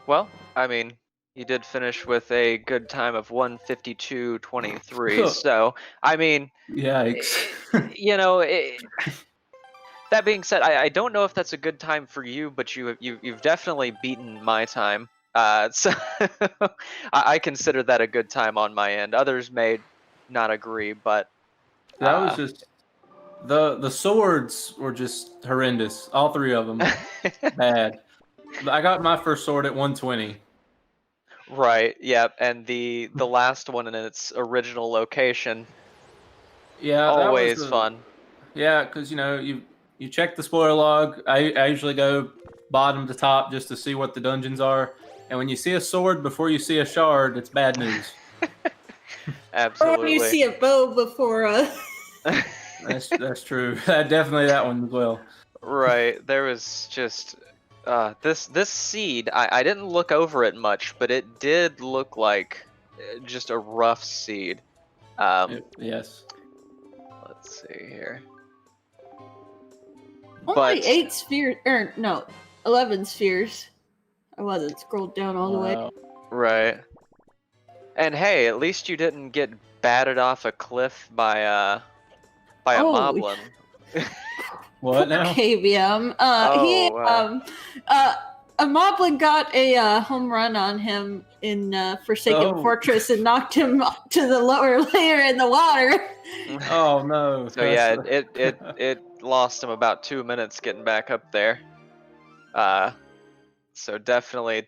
Well, I mean, you did finish with a good time of 1:52:23. So, I mean, yikes. You know, that being said, I don't know if that's a good time for you, but you've definitely beaten my time. So I consider that a good time on my end. Others may not agree, but that was just the swords were just horrendous. All three of them bad. I got my first sword at 120. Right. Yep. And the last one in its original location. Yeah. Always fun. Yeah, because you check the spoiler log. I usually go bottom to top just to see what the dungeons are. And when you see a sword before you see a shard, it's bad news. Absolutely. Or when you see a bow before That's true. Definitely that one as well. Right. There was just this seed. I didn't look over it much, but it did look like just a rough seed. Yes. Let's see here. only 8 spheres, or no, 11 spheres. I wasn't scrolled down all the way. Right. And hey, at least you didn't get batted off a cliff by a moblin. What now? KBM. A moblin got a home run on him in Forsaken Fortress and knocked him to the lower layer in the water. Oh no! So yeah, it lost him about 2 minutes getting back up there. So definitely,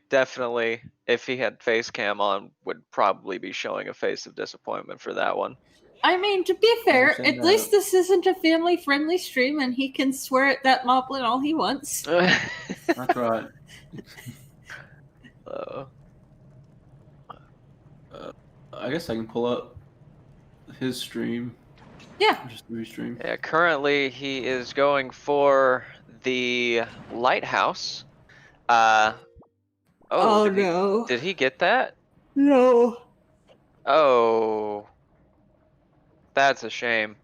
if he had face cam on, would probably be showing a face of disappointment for that one. I mean, to be fair, at least this isn't a family-friendly stream, and he can swear at that moblin all he wants. That's right. I guess I can pull up his stream. Yeah. Just restream. Yeah. Currently, he is going for the lighthouse. No. Did he get that? No. Oh. That's a shame.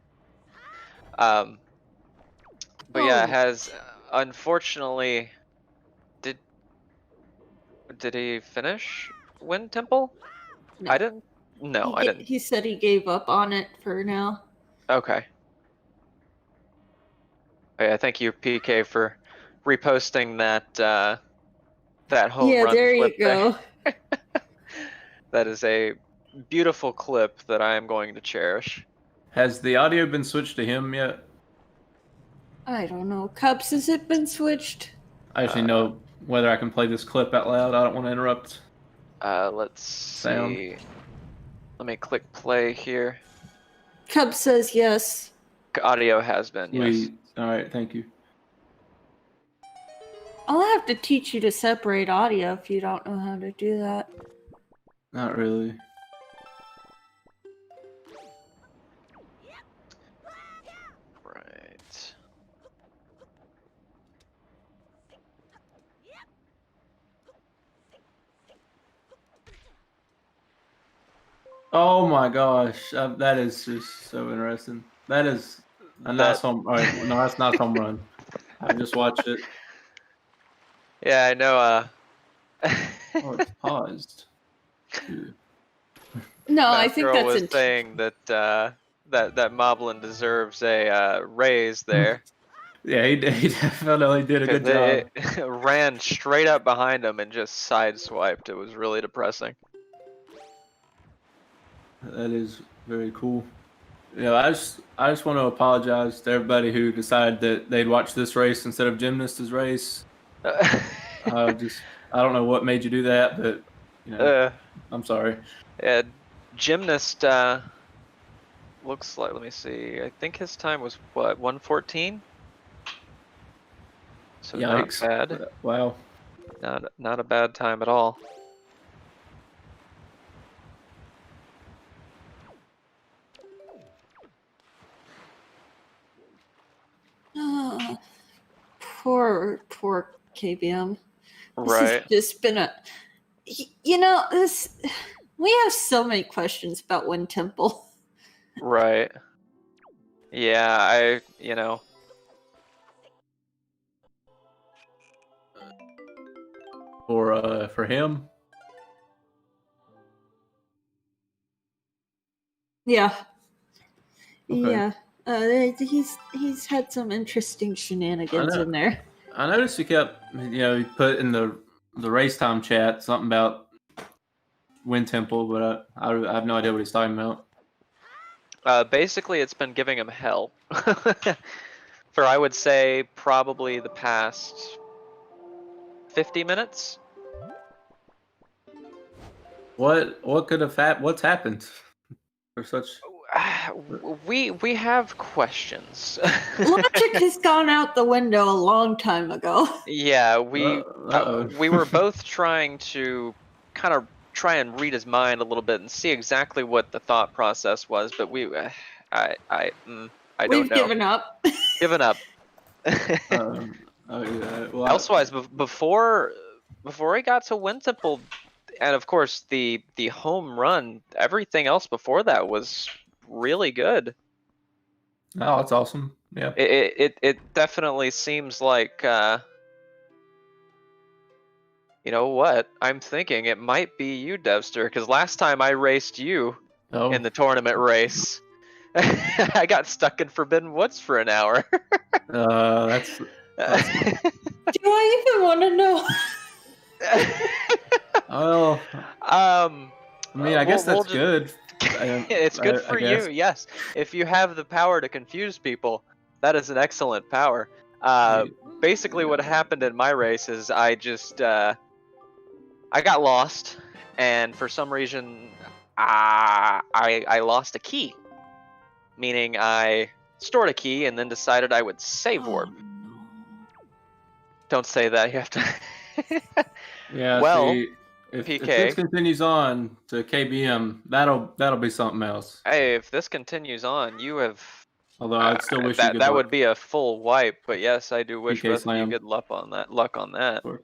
But yeah, it has unfortunately. Did he finish Wind Temple? No. I didn't. No, I didn't. He said he gave up on it for now. Okay. Yeah, thank you, PK, for reposting that home run. Yeah, there clip you go. There. That is a beautiful clip that I am going to cherish. Has the audio been switched to him yet? I don't know. Cubs, has it been switched? I actually know whether I can play this clip out loud. I don't want to interrupt. Let's Sound. see. Let me click play here. Cub says yes. Audio has been, yes. All right, thank you. I'll have to teach you to separate audio if you don't know how to do that. Not really. Right. Oh my gosh, that is just so interesting. That is a nice home. All right, no, that's not home run. I just watched it. Yeah, I know. Oh, it's paused. Dude. No, I Matt think Girl that's was saying that that Moblin deserves a raise there. Yeah, he definitely did a good job. It ran straight up behind him and just sideswiped. It was really depressing. That is very cool. Yeah, I just want to apologize to everybody who decided that they'd watch this race instead of Gymnast's race. I don't know what made you do that, but you know, I'm sorry. Yeah, Gymnast looks like. Let me see. I think his time was what, 1:14. So Yikes! not bad. Wow. Not a bad time at all. Poor KBM. This Right. has just been you know, we have so many questions about Wind Temple. Right. Yeah, you know. For him. Yeah. Okay. Yeah. He's had some interesting shenanigans in there. I noticed he kept, he put in the race time chat something about Wind Temple, but I have no idea what he's talking about. Basically, it's been giving him hell. For, I would say, probably the past 50 minutes. What could have what's happened for such? We have questions. Logic has gone out the window a long time ago. Yeah, we were both trying to kind of try and read his mind a little bit and see exactly what the thought process was, but I don't We've know. given up. Given up. Well, Elsewise, before he got to Wind Temple, and of course the home run, everything else before that was really good. Oh, that's awesome. Yeah. It definitely seems like you know what? I'm thinking it might be you, Dev5ter, because last time I raced you in the tournament race, I got stuck in Forbidden Woods for an hour. That's Do I even want to know? well. I mean, I guess that's good. It's good for you, yes. If you have the power to confuse people, that is an excellent power. Basically, what happened in my race is I just I got lost, and for some reason, I lost a key. Meaning I stored a key and then decided I would save warp. No. Don't say that. You have to. Yeah. Well, see, if PK. If this continues on to KBM, that'll be something else. Hey, if this continues on, you have. Although I still wish you that good that luck. would be a full wipe, but yes, I do wish PK both of slam. you good luck on that. Luck on that. Sure.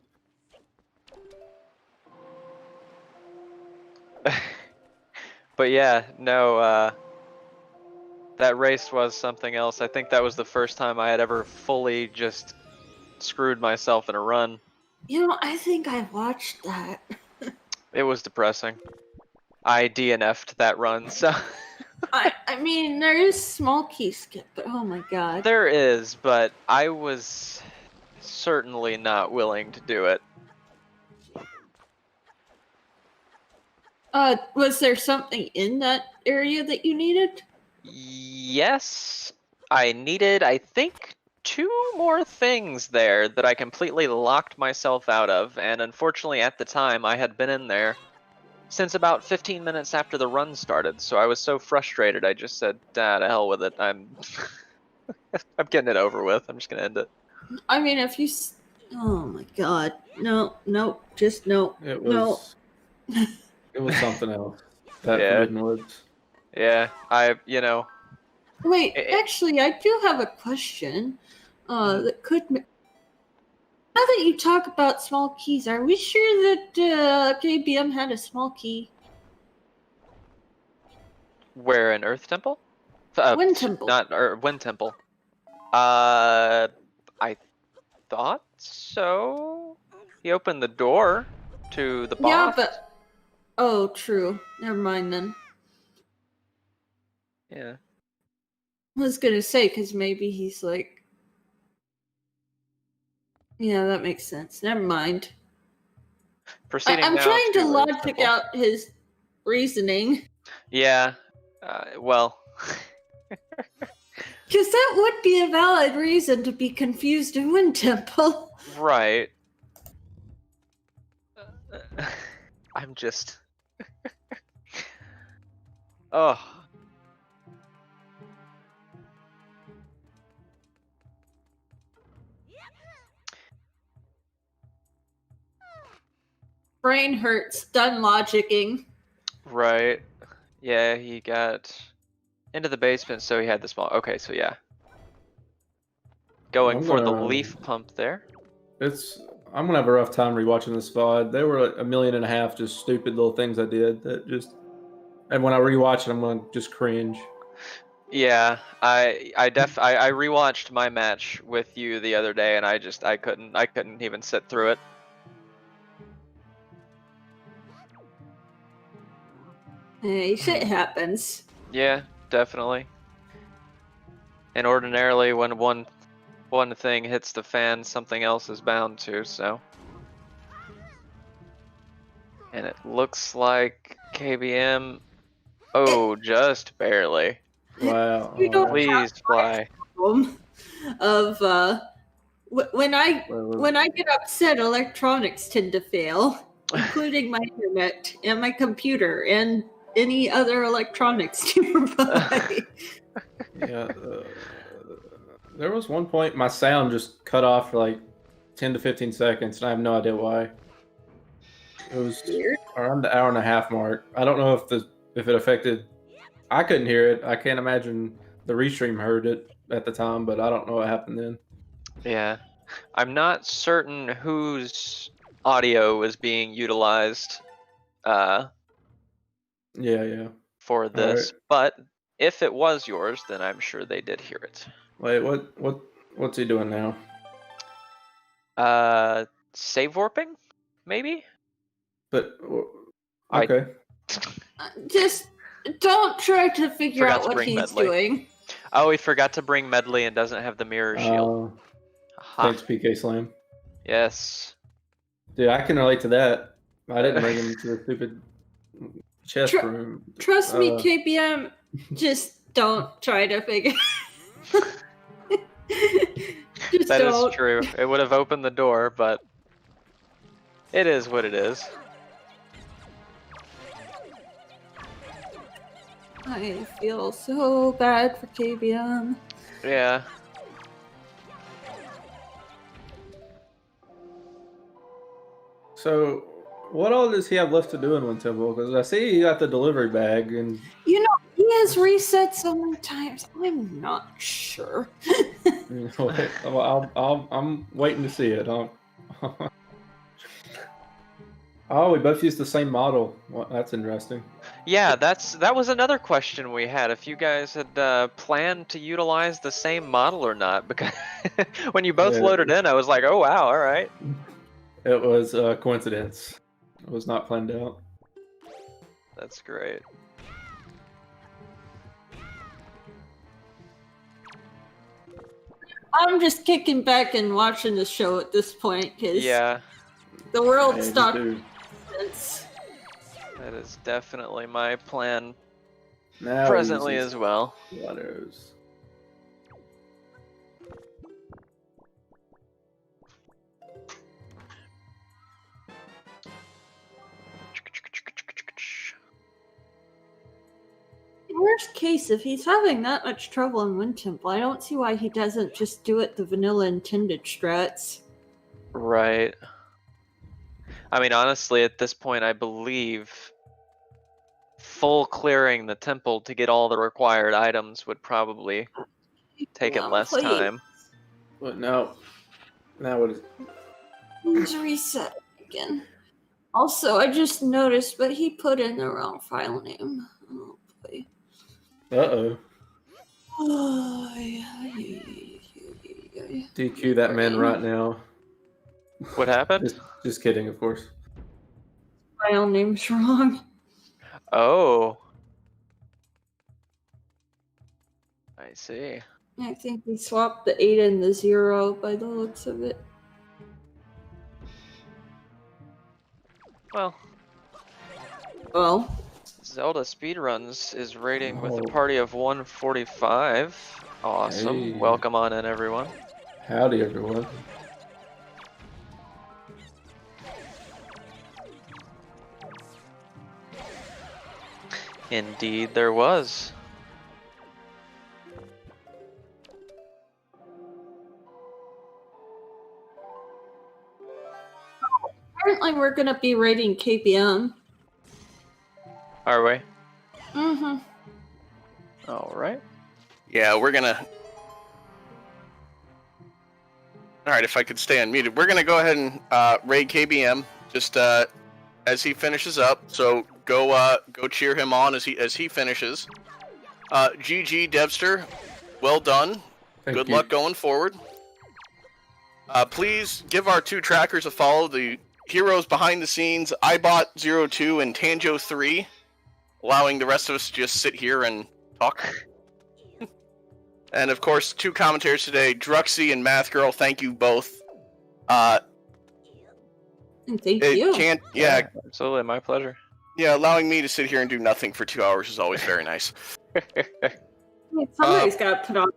But yeah, no. That race was something else. I think that was the first time I had ever fully just screwed myself in a run. You know, I think I watched that. It was depressing. I DNF'd that run, so. I mean, there is small key skip, but oh my god. There is, but I was certainly not willing to do it. Was there something in that area that you needed? Yes, I needed, I think, 2 more things there that I completely locked myself out of, and unfortunately at the time I had been in there since about 15 minutes after the run started. So I was so frustrated, I just said, "Ah, to hell with it. I'm I'm getting it over with. I'm just gonna end it." I mean, if you. Oh my god. No, no, just no. It No. was it was something else. That Yeah. Forbidden Woods. Yeah, you know. Wait, It- actually, I do have a question. Mhm. That could. Now that you talk about small keys, are we sure that KBM had a small key? Where in Earth Temple? Wind Temple. Not Wind Temple. I thought so. He opened the door to the boss. Yeah, but. Oh, true. Never mind then. Yeah. I was gonna say, because maybe he's like. Yeah, that makes sense. Never mind. Proceeding I'm now trying to Earth logic Temple. out his reasoning. Yeah. Well. Because that would be a valid reason to be confused in Wind Temple. Right. I'm just. Oh. Brain hurts, done logicking. Right. Yeah, he got into the basement, so he had the small. Okay, so yeah. Going I'm for the gonna- leaf pump there. I'm gonna have a rough time rewatching this VOD. There were like 1.5 million just stupid little things I did that just, and when I rewatch it, I'm gonna just cringe. Yeah, I rewatched my match with you the other day, and I couldn't even sit through it. Hey, shit happens. Yeah, definitely. And ordinarily, when one thing hits the fan, something else is bound to. So, and it looks like KBM. Oh, just barely. Wow. You don't Please fly. problem of when I Well, get upset, electronics tend to fail, including my internet and my computer and any other electronics nearby. yeah. There was one point my sound just cut off for like 10 to 15 seconds, and I have no idea why. It was Weird. around the 1.5 hour mark. I don't know if it affected. I couldn't hear it. I can't imagine the restream heard it at the time, but I don't know what happened then. Yeah, I'm not certain whose audio is being utilized Yeah. for this, Alright. but if it was yours, then I'm sure they did hear it. Wait, what's he doing now? Save warping, maybe? But I- okay. Just don't try to figure Forgot out to what bring he's Medley. doing. Oh, he forgot to bring Medley and doesn't have the mirror shield. Aha. Thanks, PK Slam. Yes. Dude, I can relate to that. I didn't bring him to the stupid chest Tr- room. Trust me, KBM, just don't try to figure. Just That is don't. true. It would have opened the door, but it is what it is. I feel so bad for KBM. Yeah. So, what all does he have left to do in Wind Temple? Because I see he got the delivery bag, and You know, he has reset so many times. I'm not sure. you know, I'm waiting to see it. Oh, we both used the same model. Well, that's interesting. Yeah, that was another question we had. If you guys had planned to utilize the same model or not, because when you both Yeah. loaded in, I was like, oh wow, all right. It was a coincidence. It was not planned out. That's great. I'm just kicking back and watching the show at this point because Yeah, the world Hey, stopped. dude. that is definitely my plan Now presently he's as well. Waters. worst case, if he's having that much trouble in Wind Temple, I don't see why he doesn't just do it the vanilla intended strats. Right. I mean, honestly, at this point, I believe full clearing the temple to get all the required items would probably take him less Please. time. But now what is? Let's reset again. Also, I just noticed, but he put in the wrong file name. Oh boy. Uh-oh. DQ that man right now. What happened? Just kidding, of course. File name's wrong. Oh. I see. I think we swapped the 8 and the 0 by the looks of it. Well, ZeldaSpeedRuns is rating with a party of 145. Awesome. Hey. Welcome on in, everyone. Howdy, everyone. Indeed, there was. Apparently, we're gonna be rating KBM. Are we? Mm-hmm. All right. Yeah, we're gonna. All right, if I could stay unmuted, we're gonna go ahead and raid KBM just as he finishes up. So go cheer him on as he finishes. GG Dev5ter, well done. Good luck going forward. Please give our 2 trackers a follow. The heroes behind the scenes, iBot02 and Tanjo3, allowing the rest of us to just sit here and talk. And of course, 2 commentators today, Druxy and Math Girl. Thank you both. And thank you. Yeah, Absolutely, my pleasure. yeah, allowing me to sit here and do nothing for 2 hours is always very nice. Somebody's got to put on.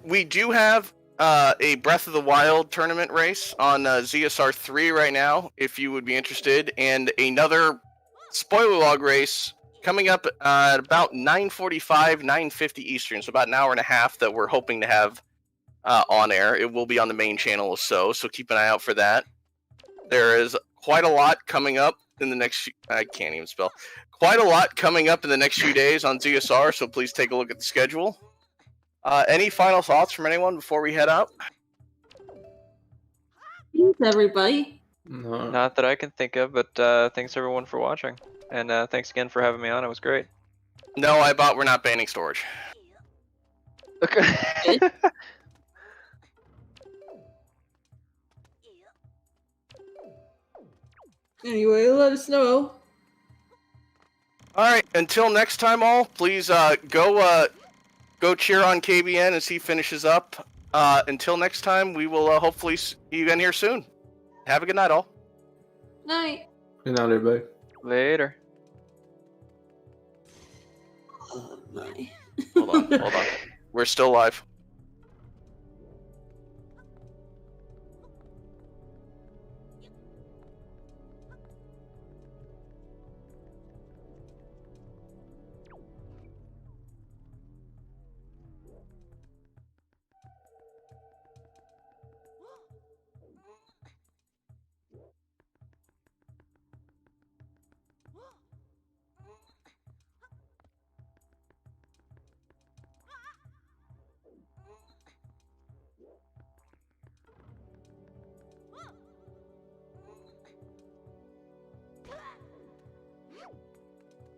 We do have a Breath of the Wild tournament race on ZSR 3 right now, if you would be interested, and another spoiler log race coming up at about 9:45, 9:50 Eastern, so about an hour and a half that we're hoping to have on air. It will be on the main channel, so keep an eye out for that. There is quite a lot coming up in the next. I can't even spell. Quite a lot coming up in the next few days on ZSR, so please take a look at the schedule. Any final thoughts from anyone before we head out? Thanks, everybody. No. Not that I can think of, but thanks everyone for watching. And thanks again for having me on. It was great. No, iBot, we're not banning storage. Okay. Anyway, let us know. Alright, until next time all, please go cheer on KBN as he finishes up. Until next time, we will hopefully see you again here soon. Have a good night all. Night. Good night, everybody. Later. Oh, my. Hold on. We're still live.